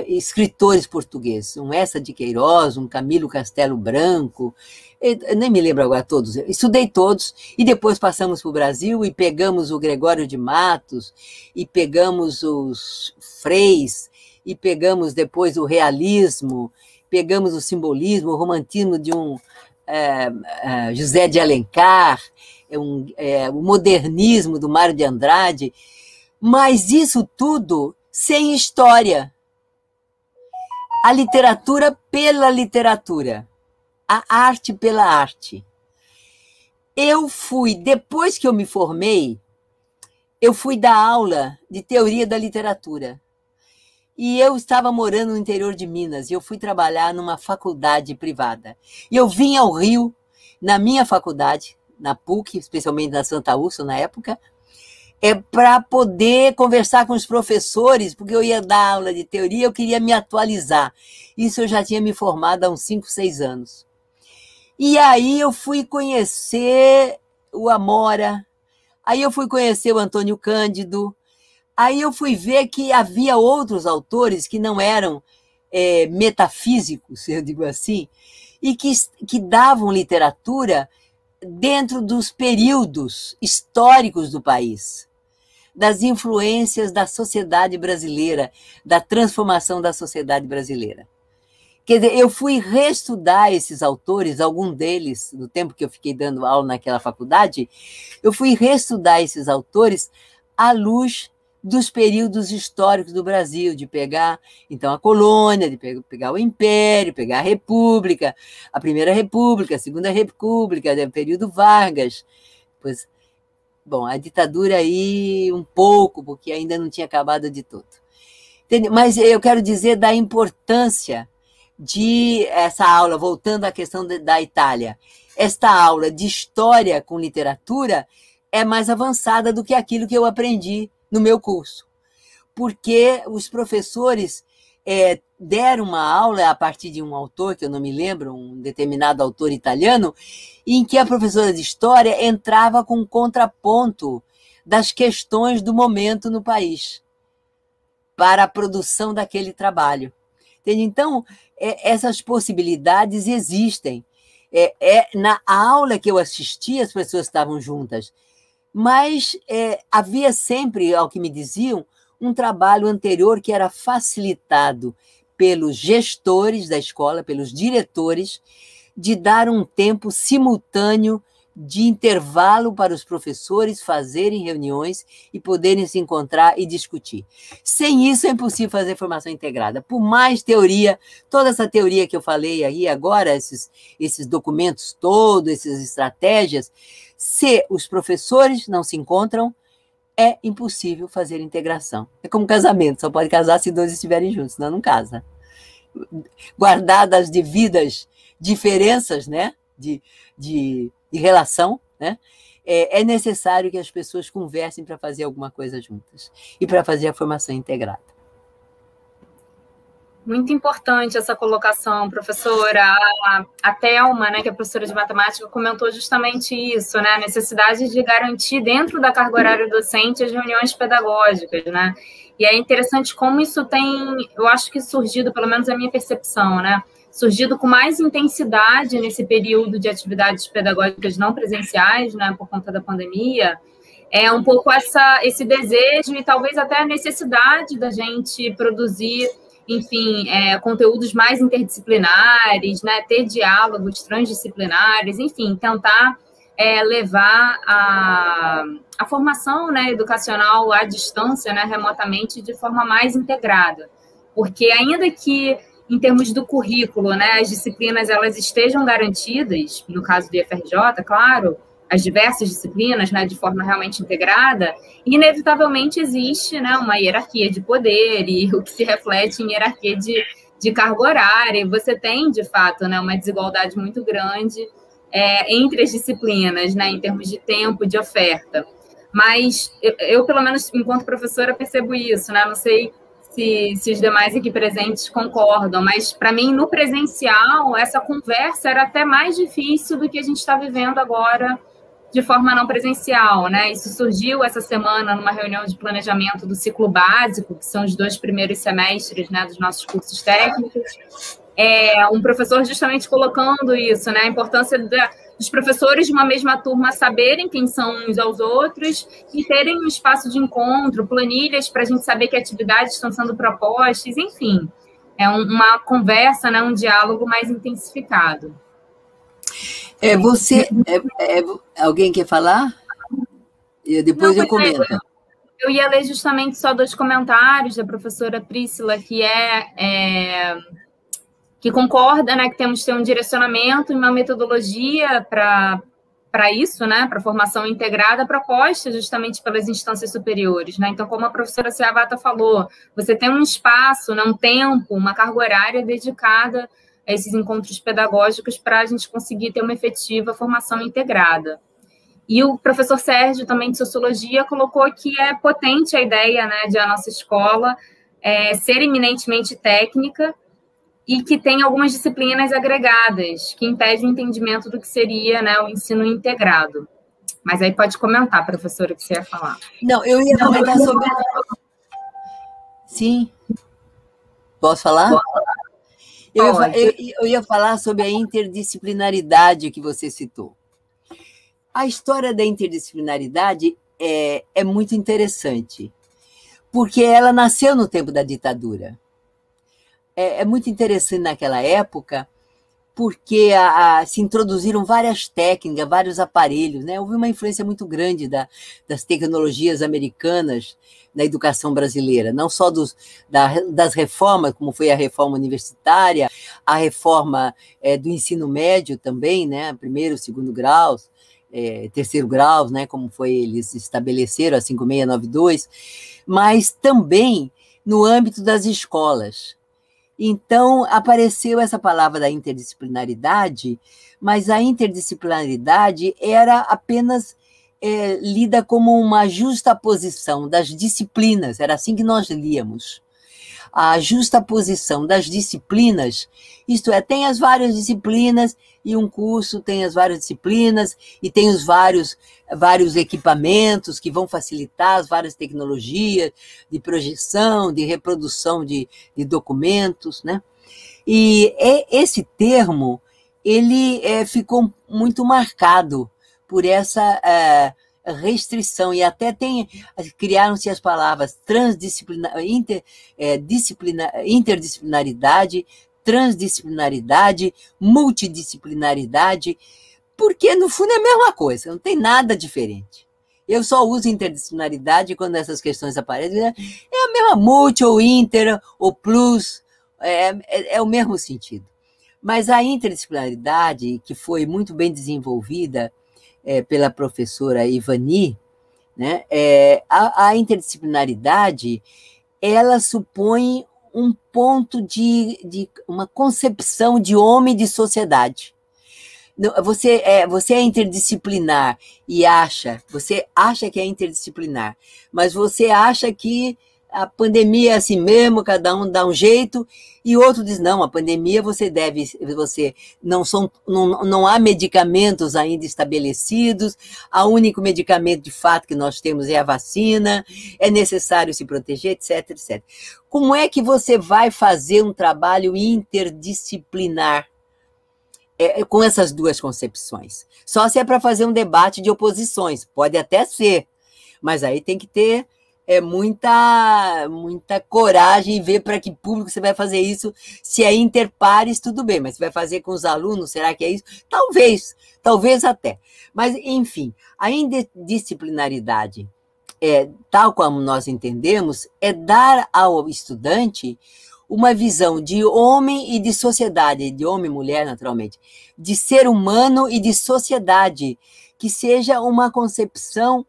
escritores portugueses, um Eça de Queiroz, um Camilo Castelo Branco, eu nem me lembro agora todos, eu estudei todos, e depois passamos para o Brasil e pegamos o Gregório de Matos, e pegamos os Freis, e pegamos depois o realismo, pegamos o simbolismo, o romantismo de um José de Alencar, o modernismo do Mário de Andrade, mas isso tudo sem história. A literatura pela literatura. A arte pela arte. Depois que eu me formei, eu fui dar aula de teoria da literatura. E eu estava morando no interior de Minas, e eu fui trabalhar numa faculdade privada. E eu vim ao Rio, na minha faculdade, na PUC, especialmente na Santa Úrsula, na época, para poder conversar com os professores, porque eu ia dar aula de teoria, eu queria me atualizar. Isso eu já tinha me formado há uns 5, 6 anos. E aí eu fui conhecer o Amora, aí eu fui conhecer o Antônio Cândido, aí eu fui ver que havia outros autores que não eram metafísicos, eu digo assim, e que davam literatura dentro dos períodos históricos do país, das influências da sociedade brasileira, da transformação da sociedade brasileira. Quer dizer, eu fui reestudar esses autores, algum deles, no tempo que eu fiquei dando aula naquela faculdade, eu fui reestudar esses autores à luz dos períodos históricos do Brasil, de pegar, então, a colônia, de pegar o Império, pegar a República, a Primeira República, a Segunda República, o período Vargas, pois, bom, a ditadura aí um pouco, porque ainda não tinha acabado de tudo. Mas eu quero dizer da importância de essa aula, voltando à questão da Itália, esta aula de história com literatura é mais avançada do que aquilo que eu aprendi no meu curso, porque os professores deram uma aula a partir de um autor, que eu não me lembro, um determinado autor italiano, em que a professora de história entrava com um contraponto das questões do momento no país para a produção daquele trabalho. Entende? Então, essas possibilidades existem. Na aula que eu assisti, as pessoas estavam juntas, mas havia sempre, ao que me diziam, um trabalho anterior que era facilitado pelos gestores da escola, pelos diretores, de dar um tempo simultâneo de intervalo para os professores fazerem reuniões e poderem se encontrar e discutir. Sem isso é impossível fazer formação integrada. Por mais teoria, toda essa teoria que eu falei aí agora, esses documentos todos, essas estratégias, se os professores não se encontram, é impossível fazer integração. É como casamento, só pode casar se dois estiverem juntos, senão não casa. Guardadas as devidas diferenças, né, de relação, né, é necessário que as pessoas conversem para fazer alguma coisa juntas e para fazer a formação integrada. Muito importante essa colocação, professora. A Thelma, né, que é professora de matemática, comentou justamente isso, né, a necessidade de garantir dentro da carga horária docente as reuniões pedagógicas, né, e é interessante como isso tem, eu acho que surgido, pelo menos a minha percepção, né, surgido com mais intensidade nesse período de atividades pedagógicas não presenciais, né, por conta da pandemia, é um pouco esse desejo e talvez até a necessidade da gente produzir, enfim, conteúdos mais interdisciplinares, né, ter diálogos transdisciplinares, enfim, tentar levar a formação, né, educacional à distância, né, remotamente, de forma mais integrada. Porque ainda que em termos do currículo, né, as disciplinas elas estejam garantidas, no caso do IFRJ, claro, as diversas disciplinas, né, de forma realmente integrada, inevitavelmente existe, né, uma hierarquia de poder e o que se reflete em hierarquia de carga horária. E você tem, de fato, né, uma desigualdade muito grande entre as disciplinas, né, em termos de tempo, de oferta. Mas eu, pelo menos, enquanto professora, percebo isso, né, não sei se os demais aqui presentes concordam, mas, para mim, no presencial, essa conversa era até mais difícil do que a gente está vivendo agora de forma não presencial, né? Isso surgiu essa semana numa reunião de planejamento do ciclo básico, que são os 2 primeiros semestres, né, dos nossos cursos técnicos. Um professor justamente colocando isso, né, a importância dos professores de uma mesma turma saberem quem são uns aos outros e terem um espaço de encontro, planilhas para a gente saber que atividades estão sendo propostas, enfim, é uma conversa, né, um diálogo mais intensificado. Alguém quer falar? Depois eu comento. Eu ia ler justamente só 2 comentários da professora Priscila, que concorda, né, que temos que ter um direcionamento e uma metodologia para isso, né, para a formação integrada proposta justamente pelas instâncias superiores, né? Então, como a professora Ciavata falou, você tem um espaço, né, um tempo, uma carga horária dedicada a esses encontros pedagógicos para a gente conseguir ter uma efetiva formação integrada. E o professor Sérgio, também de Sociologia, colocou que é potente a ideia, né, de a nossa escola ser eminentemente técnica e que tem algumas disciplinas agregadas, que impedem o entendimento do que seria, né, o ensino integrado. Mas aí pode comentar, professora, o que você ia falar. Não, eu ia comentar sobre... Sim? Posso falar? Eu ia falar sobre a interdisciplinaridade que você citou. A história da interdisciplinaridade é muito interessante, porque ela nasceu no tempo da ditadura. É muito interessante naquela época, porque se introduziram várias técnicas, vários aparelhos, né? Houve uma influência muito grande das tecnologias americanas na educação brasileira, não só das reformas, como foi a reforma universitária, a reforma do ensino médio também, né? Primeiro, segundo graus, terceiro grau, né? Como foi eles estabeleceram, a 5692, mas também no âmbito das escolas. Então, apareceu essa palavra da interdisciplinaridade, mas a interdisciplinaridade era apenas lida como uma justaposição das disciplinas, era assim que nós líamos. A justaposição das disciplinas, isto é, tem as várias disciplinas, e um curso tem as várias disciplinas, e tem os vários equipamentos que vão facilitar as várias tecnologias de projeção, de reprodução de documentos, né? E esse termo, ele ficou muito marcado por essa restrição, e até criaram-se as palavras interdisciplinaridade, transdisciplinaridade, multidisciplinaridade, porque, no fundo, é a mesma coisa, não tem nada diferente. Eu só uso interdisciplinaridade quando essas questões aparecem. É a mesma multi, ou inter, ou plus, é o mesmo sentido. Mas a interdisciplinaridade, que foi muito bem desenvolvida pela professora Ivani, né, a interdisciplinaridade, ela supõe um ponto de uma concepção de homem e de sociedade. Você é interdisciplinar e você acha que é interdisciplinar, mas você acha que a pandemia é assim mesmo, cada um dá um jeito, e outro diz, não, a pandemia não há medicamentos ainda estabelecidos, o único medicamento de fato que nós temos é a vacina, é necessário se proteger, etc, etc. Como é que você vai fazer um trabalho interdisciplinar com essas duas concepções? Só se é para fazer um debate de oposições, pode até ser, mas aí tem que ter muita coragem e ver para que público você vai fazer isso. Se é interpares, tudo bem, mas você vai fazer com os alunos, será que é isso? Talvez até. Mas, enfim, a interdisciplinaridade, tal como nós entendemos, é dar ao estudante uma visão de homem e de sociedade, de homem e mulher, naturalmente, de ser humano e de sociedade, que seja uma concepção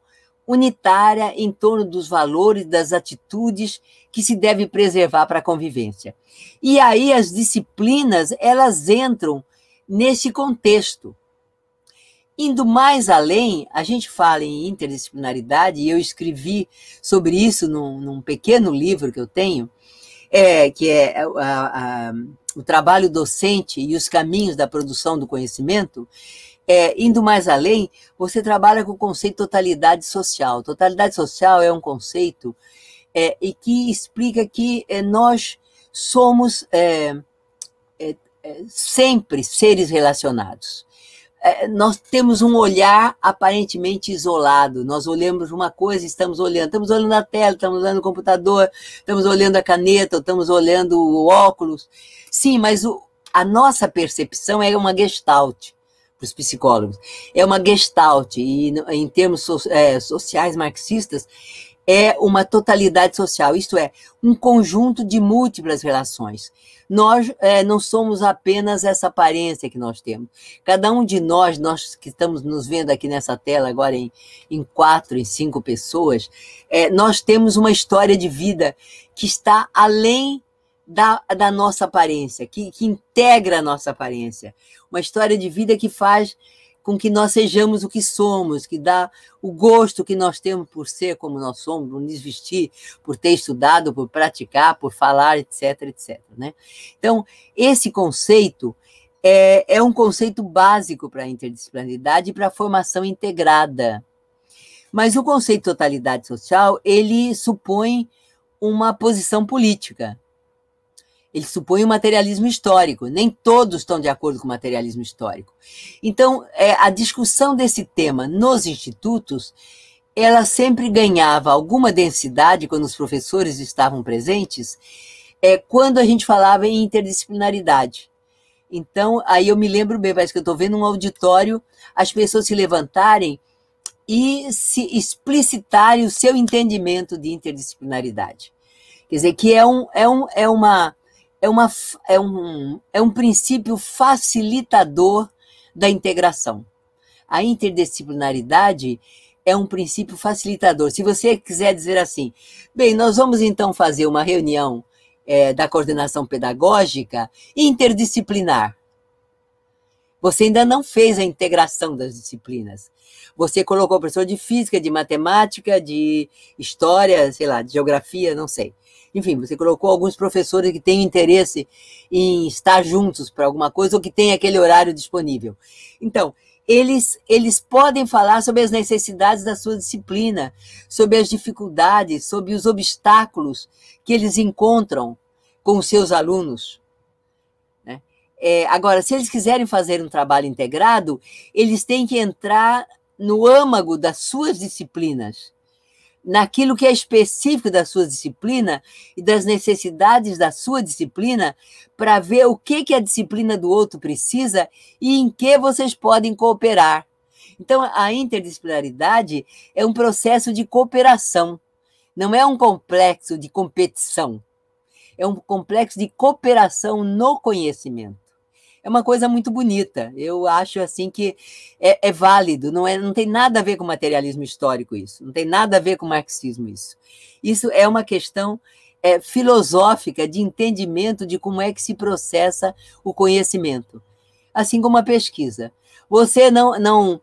unitária em torno dos valores, das atitudes que se deve preservar para a convivência. E aí as disciplinas, elas entram nesse contexto. Indo mais além, a gente fala em interdisciplinaridade, e eu escrevi sobre isso num pequeno livro que eu tenho, que é o trabalho docente e os caminhos da produção do conhecimento. Indo mais além, você trabalha com o conceito de totalidade social. Totalidade social é um conceito e que explica que nós somos sempre seres relacionados. Nós temos um olhar aparentemente isolado, nós olhamos uma coisa e estamos olhando a tela, estamos olhando o computador, estamos olhando a caneta, estamos olhando o óculos. Sim, mas a nossa percepção é uma gestalt, para os psicólogos, é uma gestalt, e em termos sociais marxistas, é uma totalidade social, isto é, um conjunto de múltiplas relações. Nós não somos apenas essa aparência que nós temos. Cada um de nós que estamos nos vendo aqui nessa tela agora em 4, em 5 pessoas, nós temos uma história de vida que está além da nossa aparência, que integra a nossa aparência. Uma história de vida que faz com que nós sejamos o que somos, que dá o gosto que nós temos por ser como nós somos, por nos vestir, por ter estudado, por praticar, por falar, etc, etc. Né? Então, esse conceito é um conceito básico para a interdisciplinaridade e para a formação integrada. Mas o conceito de totalidade social, ele supõe uma posição política. Ele supõe o materialismo histórico. Nem todos estão de acordo com o materialismo histórico. Então, a discussão desse tema nos institutos, ela sempre ganhava alguma densidade quando os professores estavam presentes, quando a gente falava em interdisciplinaridade. Então, aí eu me lembro bem, parece que eu estou vendo um auditório, as pessoas se levantarem e se explicitarem o seu entendimento de interdisciplinaridade. Quer dizer, que é um princípio facilitador da integração. A interdisciplinaridade é um princípio facilitador. Se você quiser dizer assim, bem, nós vamos então fazer uma reunião da coordenação pedagógica interdisciplinar. Você ainda não fez a integração das disciplinas. Você colocou professor de física, de matemática, de história, sei lá, de geografia, não sei. Enfim, você colocou alguns professores que têm interesse em estar juntos para alguma coisa ou que têm aquele horário disponível. Então, eles podem falar sobre as necessidades da sua disciplina, sobre as dificuldades, sobre os obstáculos que eles encontram com os seus alunos. Né? Agora, se eles quiserem fazer um trabalho integrado, eles têm que entrar no âmago das suas disciplinas. naquilo que é específico da sua disciplina e das necessidades da sua disciplina, para ver o que a disciplina do outro precisa e em que vocês podem cooperar. Então, a interdisciplinaridade é um processo de cooperação, não é um complexo de competição, é um complexo de cooperação no conhecimento. É uma coisa muito bonita. Eu acho assim que é válido, não tem nada a ver com materialismo histórico isso, não tem nada a ver com marxismo isso. Isso é uma questão filosófica de entendimento de como é que se processa o conhecimento. Assim como a pesquisa. Você não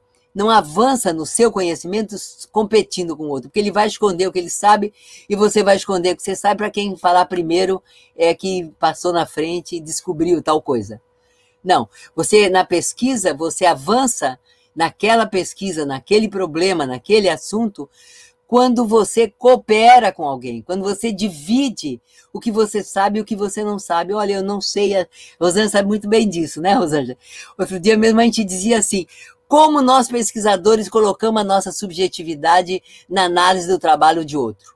avança no seu conhecimento competindo com o outro, porque ele vai esconder o que ele sabe e você vai esconder o que você sabe para quem falar primeiro que passou na frente e descobriu tal coisa. Não, você na pesquisa, você avança naquela pesquisa, naquele problema, naquele assunto, quando você coopera com alguém, quando você divide o que você sabe e o que você não sabe. Olha, eu não sei, a Rosângela sabe muito bem disso, né, Rosângela? Outro dia mesmo a gente dizia assim, como nós pesquisadores colocamos a nossa subjetividade na análise do trabalho de outro.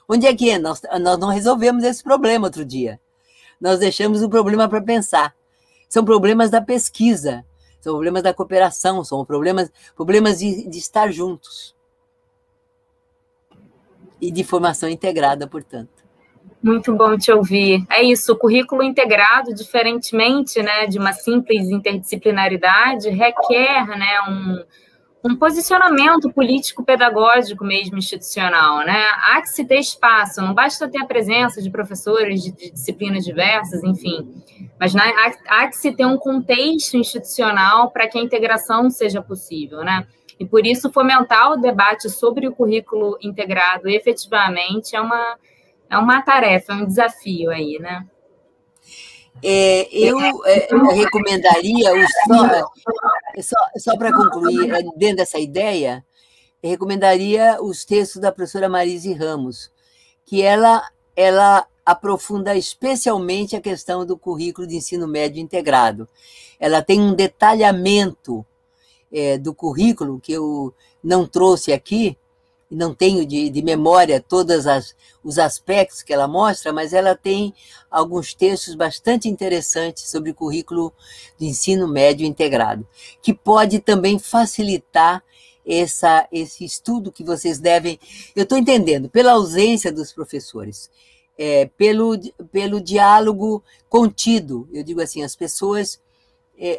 Onde é que é? Nós não resolvemos esse problema outro dia. Nós deixamos o problema para pensar. São problemas da pesquisa, são problemas da cooperação, são problemas de estar juntos. E de formação integrada, portanto. Muito bom te ouvir. É isso, o currículo integrado, diferentemente, né, de uma simples interdisciplinaridade, requer, né, um posicionamento político-pedagógico mesmo institucional, né? Há que se ter espaço, não basta ter a presença de professores de disciplinas diversas, enfim, mas há que se ter um contexto institucional para que a integração seja possível, né? E por isso fomentar o debate sobre o currículo integrado efetivamente é uma tarefa, é um desafio aí, né? Eu recomendaria, só para concluir, dentro dessa ideia, eu recomendaria os textos da professora Marise Ramos, que ela aprofunda especialmente a questão do currículo de ensino médio integrado. Ela tem um detalhamento do currículo que eu não trouxe aqui, e não tenho de memória todos os aspectos que ela mostra, mas ela tem alguns textos bastante interessantes sobre o currículo de ensino médio integrado, que pode também facilitar esse estudo que vocês devem... Eu estou entendendo, pela ausência dos professores, pelo diálogo contido, eu digo assim, as pessoas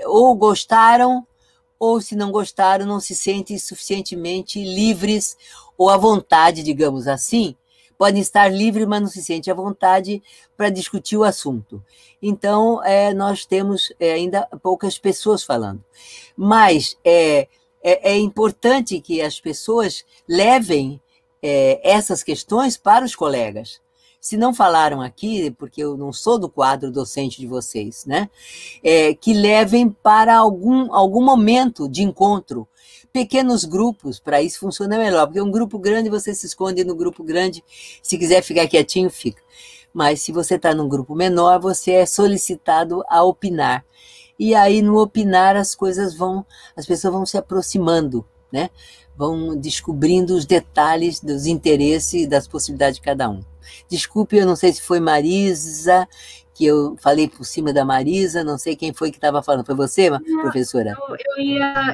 ou gostaram, ou se não gostaram, não se sentem suficientemente livres ou à vontade, digamos assim, podem estar livres, mas não se sentem à vontade para discutir o assunto. Então, nós temos ainda poucas pessoas falando. Mas é importante que as pessoas levem essas questões para os colegas. Se não falaram aqui, porque eu não sou do quadro docente de vocês, né? Que levem para algum momento de encontro, pequenos grupos, para isso funciona melhor, porque um grupo grande você se esconde no grupo grande, se quiser ficar quietinho, fica. Mas se você está num grupo menor, você é solicitado a opinar. E aí, no opinar, as pessoas vão se aproximando, né? Vão descobrindo os detalhes dos interesses e das possibilidades de cada um. Desculpe, eu não sei se foi Marisa, que eu falei por cima da Marisa, não sei quem foi que estava falando. Foi você, professora?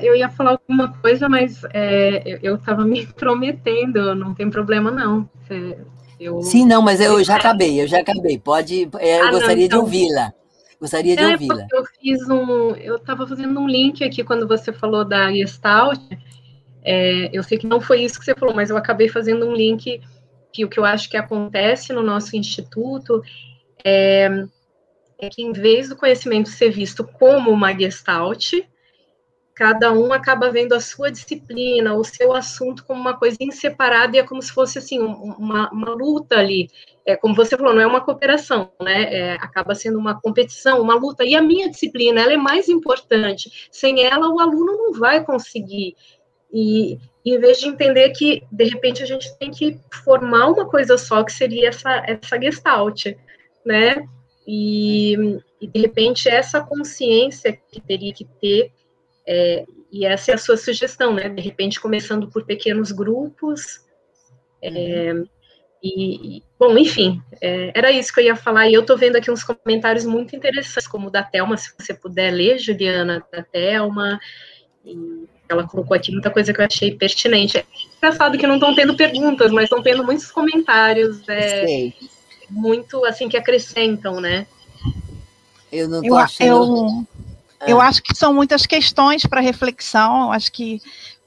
Eu ia falar alguma coisa, mas eu estava me intrometendo, não tem problema, não. Sim, não, mas eu já acabei. Pode, eu gostaria de ouvi-la. Gostaria de ouvi-la. Eu estava fazendo um link aqui quando você falou da Gestalt. Eu sei que não foi isso que você falou, mas eu acabei fazendo um link que o que eu acho que acontece no nosso instituto é que, em vez do conhecimento ser visto como uma Gestalt, cada um acaba vendo a sua disciplina, o seu assunto como uma coisa inseparada, e é como se fosse assim, uma luta ali. Como você falou, não é uma cooperação, né? Acaba sendo uma competição, uma luta. E a minha disciplina, ela é mais importante. Sem ela, o aluno não vai conseguir. E em vez de entender que, de repente, a gente tem que formar uma coisa só, que seria essa Gestalt, né? E, de repente, essa consciência que teria que ter, e essa é a sua sugestão, né? De repente, começando por pequenos grupos, Bom, enfim, era isso que eu ia falar, e eu estou vendo aqui uns comentários muito interessantes, como o da Thelma, se você puder ler, Juliana, da Thelma, e ela colocou aqui muita coisa que eu achei pertinente. É engraçado que não estão tendo perguntas, mas estão tendo muitos comentários, muito, assim, que acrescentam, né? Eu não estou achando... Eu acho que são muitas questões para reflexão, eu acho que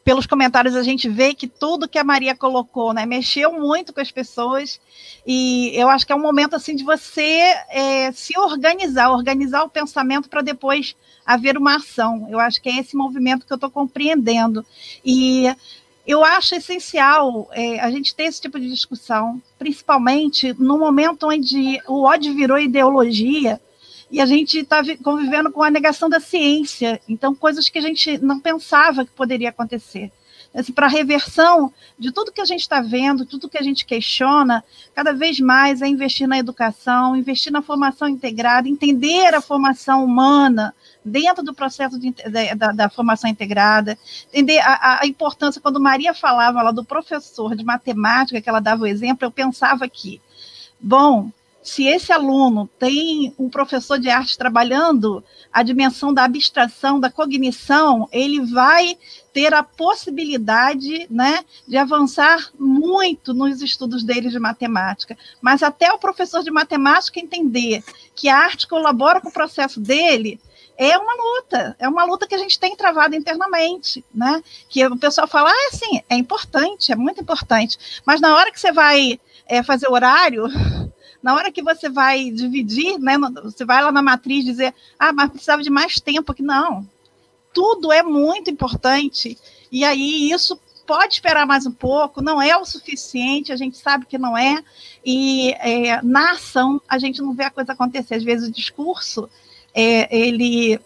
pelos comentários a gente vê que tudo que a Maria colocou, né, mexeu muito com as pessoas, e eu acho que é um momento assim de você se organizar o pensamento para depois haver uma ação. Eu acho que é esse movimento que eu estou compreendendo. E eu acho essencial a gente ter esse tipo de discussão, principalmente no momento onde o ódio virou ideologia, e a gente está convivendo com a negação da ciência, então coisas que a gente não pensava que poderia acontecer. Assim, para a reversão de tudo que a gente está vendo, tudo que a gente questiona, cada vez mais é investir na educação, investir na formação integrada, entender a formação humana dentro do processo da formação integrada, entender a importância. Quando Maria falava lá do professor de matemática, que ela dava o exemplo, eu pensava aqui, bom, se esse aluno tem um professor de arte trabalhando a dimensão da abstração, da cognição, ele vai ter a possibilidade, né, de avançar muito nos estudos dele de matemática. Mas até o professor de matemática entender que a arte colabora com o processo dele, é uma luta que a gente tem travado internamente, né? Que o pessoal fala, sim, é importante, é muito importante, mas na hora que você vai fazer horário... Na hora que você vai dividir, né, você vai lá na matriz dizer, mas precisava de mais tempo. Não, tudo é muito importante, e aí isso pode esperar mais um pouco, não é o suficiente, a gente sabe que não é, e na ação a gente não vê a coisa acontecer. Às vezes o discurso, ele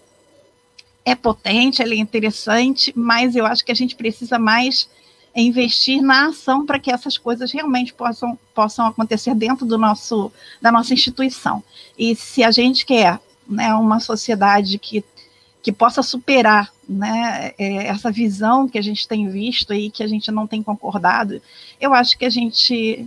é potente, ele é interessante, mas eu acho que a gente precisa mais investir na ação para que essas coisas realmente possam acontecer dentro da nossa instituição. E se a gente quer, né, uma sociedade que possa superar, né, essa visão que a gente tem visto e que a gente não tem concordado, eu acho que a gente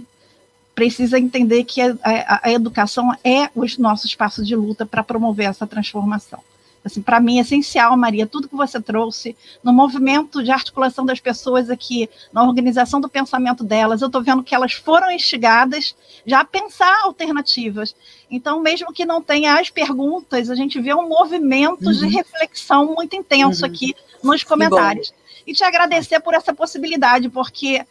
precisa entender que a educação é o nosso espaço de luta para promover essa transformação. Assim, para mim é essencial, Maria, tudo que você trouxe no movimento de articulação das pessoas aqui, na organização do pensamento delas. Eu estou vendo que elas foram instigadas já a pensar alternativas. Então, mesmo que não tenha as perguntas, a gente vê um movimento de reflexão muito intenso aqui nos comentários. E te agradecer por essa possibilidade, porque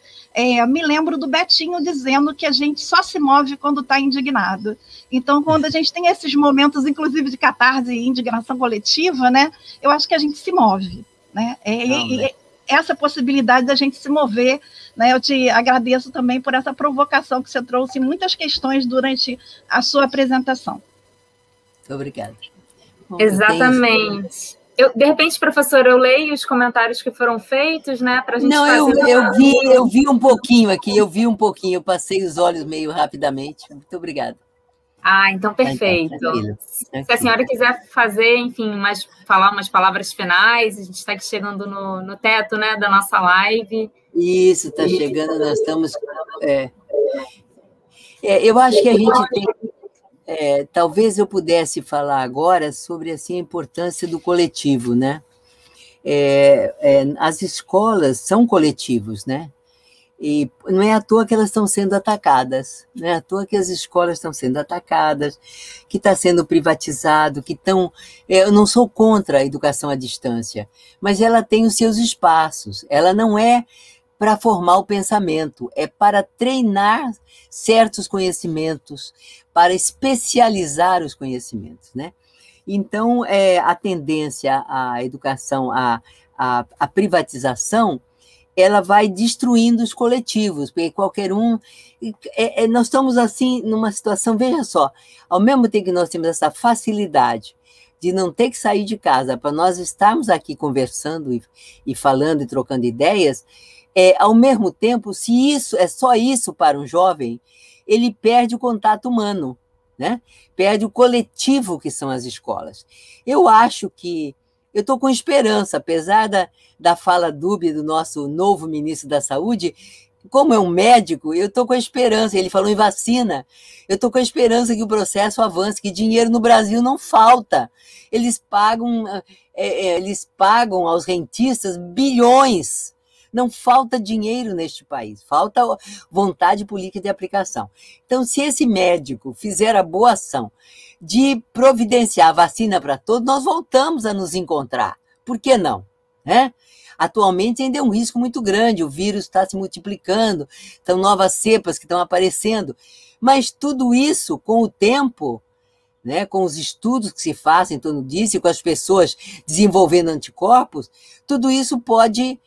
me lembro do Betinho dizendo que a gente só se move quando está indignado. Então, quando a gente tem esses momentos, inclusive de catarse e indignação coletiva, né, eu acho que a gente se move. Né? Essa possibilidade da gente se mover, né, eu te agradeço também por essa provocação que você trouxe em muitas questões durante a sua apresentação. Muito obrigada. Exatamente. De repente, professora, eu leio os comentários que foram feitos, né, para a gente fazer... eu vi um pouquinho aqui, eu passei os olhos meio rapidamente. Muito obrigada. Então perfeito. Se a senhora quiser fazer, enfim, falar umas palavras finais, a gente está aqui chegando no teto, né, da nossa live. Isso, está chegando, nós estamos... eu acho que a gente tem... talvez eu pudesse falar agora sobre assim, a importância do coletivo, né? As escolas são coletivos, né? E não é à toa que elas estão sendo atacadas, não é à toa que as escolas estão sendo atacadas, que está sendo privatizado, que estão... Eu não sou contra a educação à distância, mas ela tem os seus espaços, ela não é para formar o pensamento, é para treinar certos conhecimentos, para especializar os conhecimentos, né? Então, a tendência à educação, à privatização, ela vai destruindo os coletivos, porque qualquer um... nós estamos, assim, numa situação, veja só, ao mesmo tempo que nós temos essa facilidade de não ter que sair de casa para nós estarmos aqui conversando e falando e trocando ideias, ao mesmo tempo, se isso é só isso para um jovem, ele perde o contato humano, né? Perde o coletivo que são as escolas. Eu acho que eu estou com esperança, apesar da fala dúbia do nosso novo ministro da Saúde, como é um médico, eu estou com a esperança, ele falou em vacina, eu estou com a esperança que o processo avance, que dinheiro no Brasil não falta. Eles pagam aos rentistas bilhões. Não falta dinheiro neste país, falta vontade política de aplicação. Então, se esse médico fizer a boa ação de providenciar a vacina para todos, nós voltamos a nos encontrar. Por que não? Né? Atualmente ainda é um risco muito grande, o vírus está se multiplicando, são novas cepas que estão aparecendo, mas tudo isso, com o tempo, né, com os estudos que se fazem em torno disso, e com as pessoas desenvolvendo anticorpos, tudo isso pode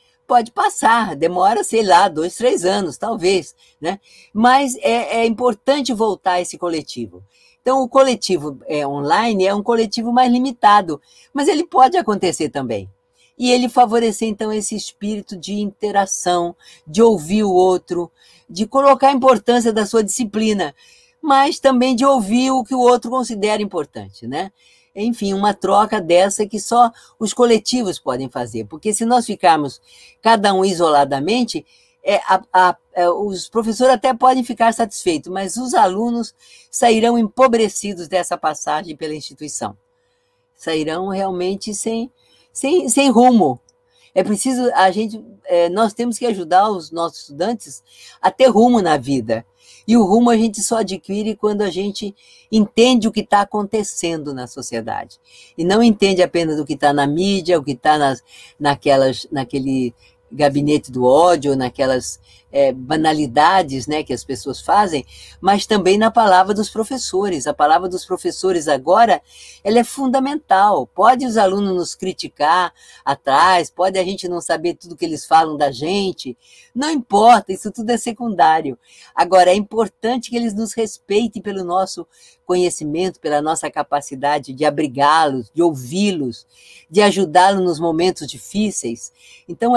passar, demora, sei lá, 2, 3 anos, talvez, né? Mas é importante voltar a esse coletivo. Então, o coletivo online é um coletivo mais limitado, mas ele pode acontecer também. E ele favorecer, então, esse espírito de interação, de ouvir o outro, de colocar a importância da sua disciplina, mas também de ouvir o que o outro considera importante, né? Enfim, uma troca dessa que só os coletivos podem fazer, porque se nós ficarmos cada um isoladamente, os professores até podem ficar satisfeitos, mas os alunos sairão empobrecidos dessa passagem pela instituição. Sairão realmente sem rumo. É preciso, nós temos que ajudar os nossos estudantes a ter rumo na vida. E o rumo a gente só adquire quando a gente entende o que está acontecendo na sociedade. E não entende apenas o que está na mídia, o que está naquele gabinete do ódio, naquelas banalidades, né, que as pessoas fazem, mas também na palavra dos professores. A palavra dos professores agora, ela é fundamental. Pode os alunos nos criticar atrás, pode a gente não saber tudo que eles falam da gente, não importa, isso tudo é secundário. Agora, é importante que eles nos respeitem pelo nosso conhecimento, pela nossa capacidade de abrigá-los, de ouvi-los, de ajudá-los nos momentos difíceis. Então,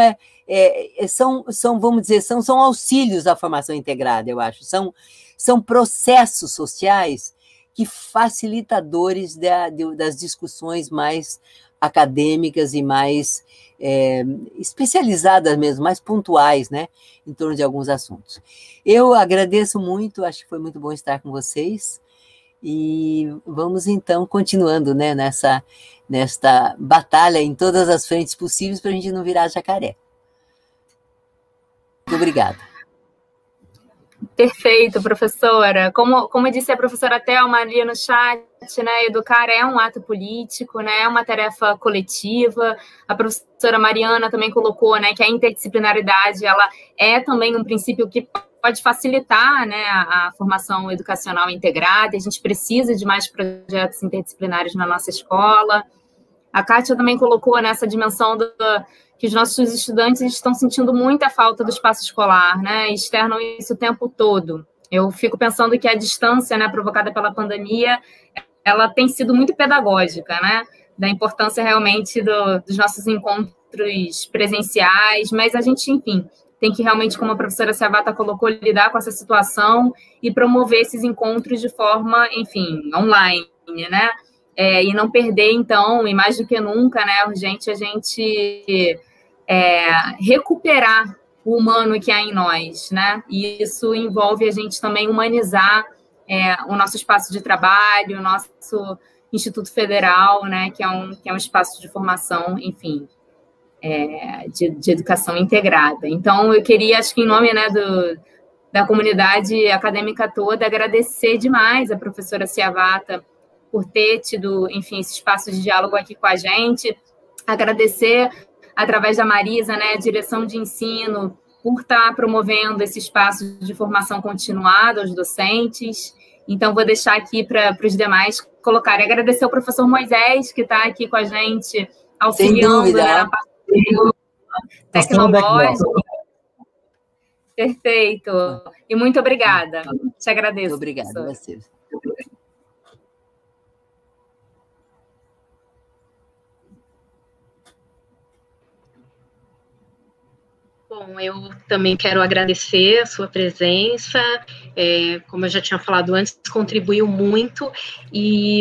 vamos dizer, são auxílios à formação integrada, eu acho. São processos sociais que facilitadores das discussões mais acadêmicas e mais especializadas mesmo, mais pontuais, né, em torno de alguns assuntos. Eu agradeço muito, acho que foi muito bom estar com vocês, e vamos então continuando, né, nesta batalha em todas as frentes possíveis para a gente não virar jacaré. Muito obrigada. Perfeito, professora. Como disse a professora Thelma ali no chat, né, educar é um ato político, né, é uma tarefa coletiva. A professora Mariana também colocou, né, que a interdisciplinaridade ela é também um princípio que pode facilitar, né, a formação educacional integrada. A gente precisa de mais projetos interdisciplinares na nossa escola. A Kátia também colocou nessa dimensão que os nossos estudantes estão sentindo muita falta do espaço escolar, né? Externam isso o tempo todo. Eu fico pensando que a distância, né, provocada pela pandemia, ela tem sido muito pedagógica, né? Da importância realmente dos nossos encontros presenciais, mas a gente, enfim, tem que realmente, como a professora Siavata colocou, lidar com essa situação e promover esses encontros de forma, enfim, online, né? E não perder, então, e mais do que nunca, né, é urgente a gente recuperar o humano que há em nós, né? E isso envolve a gente também humanizar o nosso espaço de trabalho, o nosso Instituto Federal, né, que é um espaço de formação, enfim, de educação integrada. Então, eu queria, acho que em nome, né, da comunidade acadêmica toda, agradecer demais a professora Siavata por ter tido, enfim, esse espaço de diálogo aqui com a gente, agradecer, através da Marisa, né, a direção de ensino, por estar promovendo esse espaço de formação continuada aos docentes. Então, vou deixar aqui para os demais colocarem. Agradecer ao professor Moisés, que está aqui com a gente, auxiliando, né, na parte tecnológica. Perfeito. E muito obrigada. Te agradeço. Muito obrigada a vocês. Bom, eu também quero agradecer a sua presença, como eu já tinha falado antes, contribuiu muito, e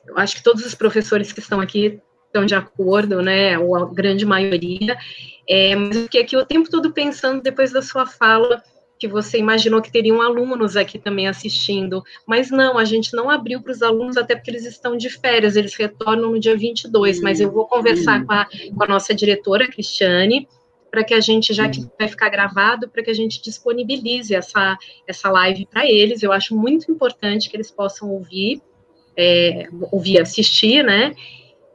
eu acho que todos os professores que estão aqui estão de acordo, né, ou a grande maioria, mas eu fiquei aqui o tempo todo pensando, depois da sua fala, que você imaginou que teriam alunos aqui também assistindo, mas não, a gente não abriu para os alunos, até porque eles estão de férias, eles retornam no dia 22, mas eu vou conversar com a nossa diretora, Cristiane, para que a gente, já que vai ficar gravado, para que a gente disponibilize essa live para eles. Eu acho muito importante que eles possam ouvir, assistir, né,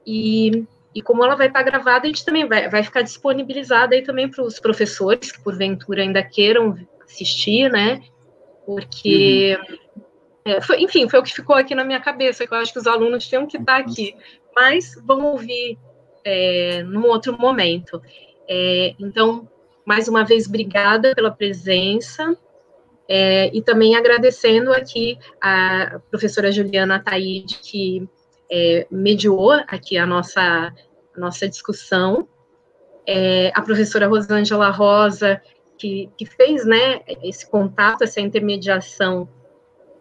e como ela vai estar gravada, a gente também vai ficar disponibilizada aí também para os professores que porventura ainda queiram assistir, né, porque, enfim, foi o que ficou aqui na minha cabeça, que eu acho que os alunos tinham que estar aqui, mas vão ouvir num outro momento. Então, mais uma vez, obrigada pela presença, e também agradecendo aqui a professora Juliana Ataide, que mediou aqui a nossa discussão, a professora Rosângela Rosa, que fez, né, esse contato, essa intermediação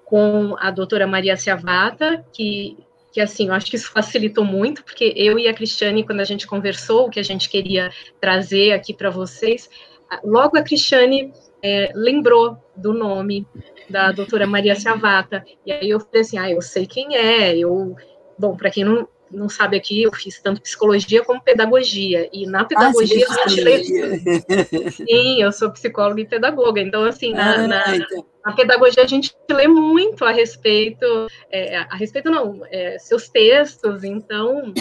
com a doutora Maria Ciavata, que assim, eu acho que isso facilitou muito, porque eu e a Cristiane, quando a gente conversou, o que a gente queria trazer aqui para vocês, logo a Cristiane lembrou do nome da doutora Maria Ciavata, e aí eu falei assim, eu sei quem é, bom, para quem não sabe aqui, eu fiz tanto psicologia como pedagogia, e na pedagogia a gente lê... Sim, eu sou psicóloga e pedagoga, então, assim, na pedagogia a gente lê muito a respeito não, seus textos, então,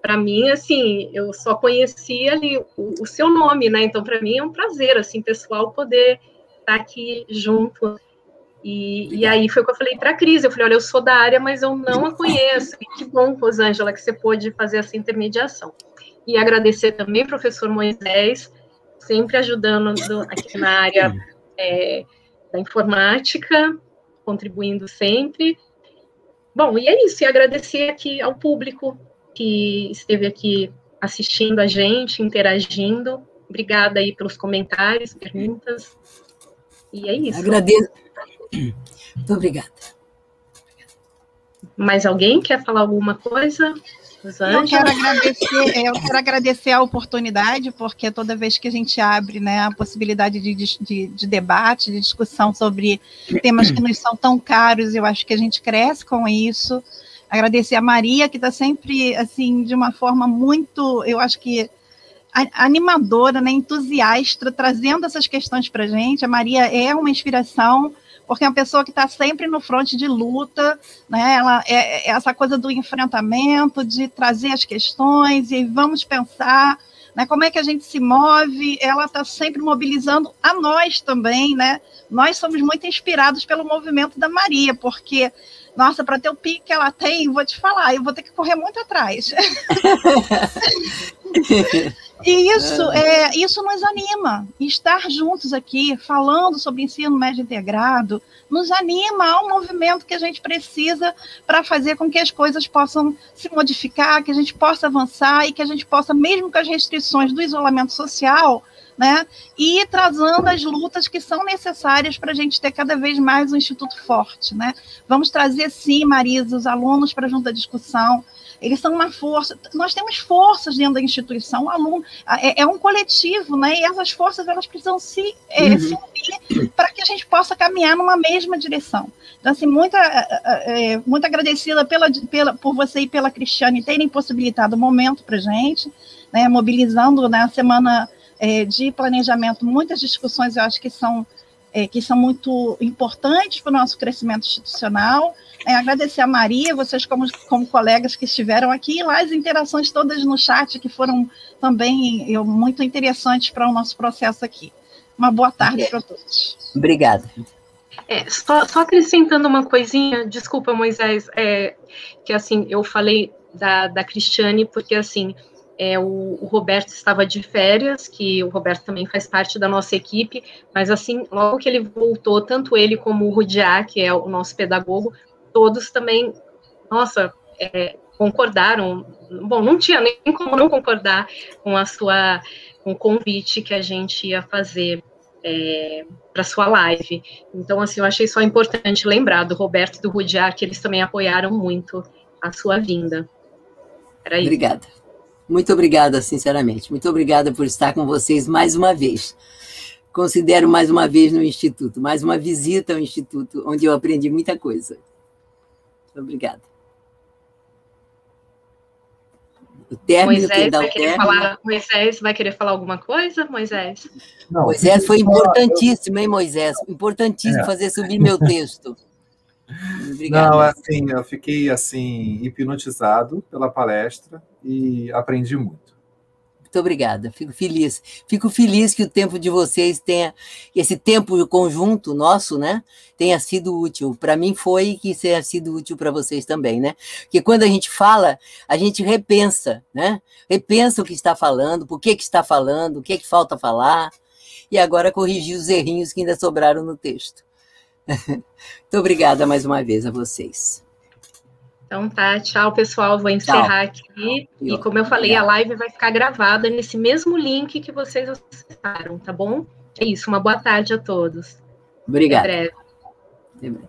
para mim, assim, eu só conhecia ali o seu nome, né, então, para mim é um prazer, assim, pessoal, poder estar aqui junto. E aí foi o que eu falei para a Cris, eu falei, olha, eu sou da área, mas eu não a conheço, e que bom, Rosângela, que você pôde fazer essa intermediação. E agradecer também ao professor Moisés, sempre ajudando aqui na área da informática, contribuindo sempre. Bom, e é isso, e agradecer aqui ao público que esteve aqui assistindo a gente, interagindo. Obrigada aí pelos comentários, perguntas, e é isso. Agradeço. Muito obrigada. Mais alguém quer falar alguma coisa? Eu quero agradecer a oportunidade, porque toda vez que a gente abre, né, a possibilidade de debate, de discussão sobre temas que nos são tão caros, eu acho que a gente cresce com isso. Agradecer a Maria, que está sempre, assim, de uma forma muito, eu acho que animadora, né, entusiasta, trazendo essas questões para a gente. A Maria é uma inspiração, porque é uma pessoa que está sempre no fronte de luta, né? Ela é essa coisa do enfrentamento, de trazer as questões, e vamos pensar, né, como é que a gente se move. Ela está sempre mobilizando a nós também, né? Nós somos muito inspirados pelo movimento da Maria, porque, nossa, para ter o pique que ela tem, vou te falar, eu vou ter que correr muito atrás. E isso nos anima, estar juntos aqui, falando sobre ensino médio integrado, nos anima ao movimento que a gente precisa para fazer com que as coisas possam se modificar, que a gente possa avançar e que a gente possa, mesmo com as restrições do isolamento social, né, ir trazendo as lutas que são necessárias para a gente ter cada vez mais um instituto forte, né? Vamos trazer, sim, Marisa, os alunos para junto da discussão. Eles são uma força, nós temos forças dentro da instituição, o aluno é um coletivo, né? E essas forças, elas precisam se unir para que a gente possa caminhar numa mesma direção. Então, assim, muito agradecida por você e pela Cristiane terem possibilitado o momento para a gente, né? Mobilizando na semana de planejamento muitas discussões, eu acho que são muito importantes para o nosso crescimento institucional. Agradecer a Maria, vocês como colegas que estiveram aqui, e lá as interações todas no chat, que foram também muito interessantes para o nosso processo aqui. Uma boa tarde para todos. Obrigada. Só acrescentando uma coisinha, desculpa, Moisés, que assim, eu falei da Cristiane, porque assim, o Roberto estava de férias, que o Roberto também faz parte da nossa equipe, mas assim, logo que ele voltou, tanto ele como o Rudiá, que é o nosso pedagogo, todos também, nossa, concordaram. Bom, não tinha nem como não concordar com com o convite que a gente ia fazer para sua live. Então, assim, eu achei só importante lembrar do Roberto e do Rudiá, que eles também apoiaram muito a sua vinda. Era isso. Obrigada. Muito obrigada, sinceramente. Muito obrigada por estar com vocês mais uma vez. considero mais uma vez no Instituto, mais uma visita ao Instituto, onde eu aprendi muita coisa. Obrigada. O término Moisés dá vai o querer término. falar. Moisés vai querer falar alguma coisa, Moisés? Não, Moisés foi importantíssimo, hein, Moisés? Importantíssimo fazer subir meu texto. Obrigado. Não, assim, eu fiquei assim hipnotizado pela palestra e aprendi muito. Muito obrigada, fico feliz. Fico feliz que o tempo de vocês tenha, esse tempo conjunto nosso, né, tenha sido útil. Para mim foi e que tenha sido útil para vocês também, né? Porque quando a gente fala, a gente repensa, né? Repensa o que está falando, por que está falando, o que falta falar, e agora corrigir os errinhos que ainda sobraram no texto. Muito obrigada mais uma vez a vocês. Então tá, tchau, pessoal. Vou encerrar aqui. E como eu falei, a live vai ficar gravada nesse mesmo link que vocês acessaram, tá bom? É isso, uma boa tarde a todos. Obrigado. Até breve. Até breve.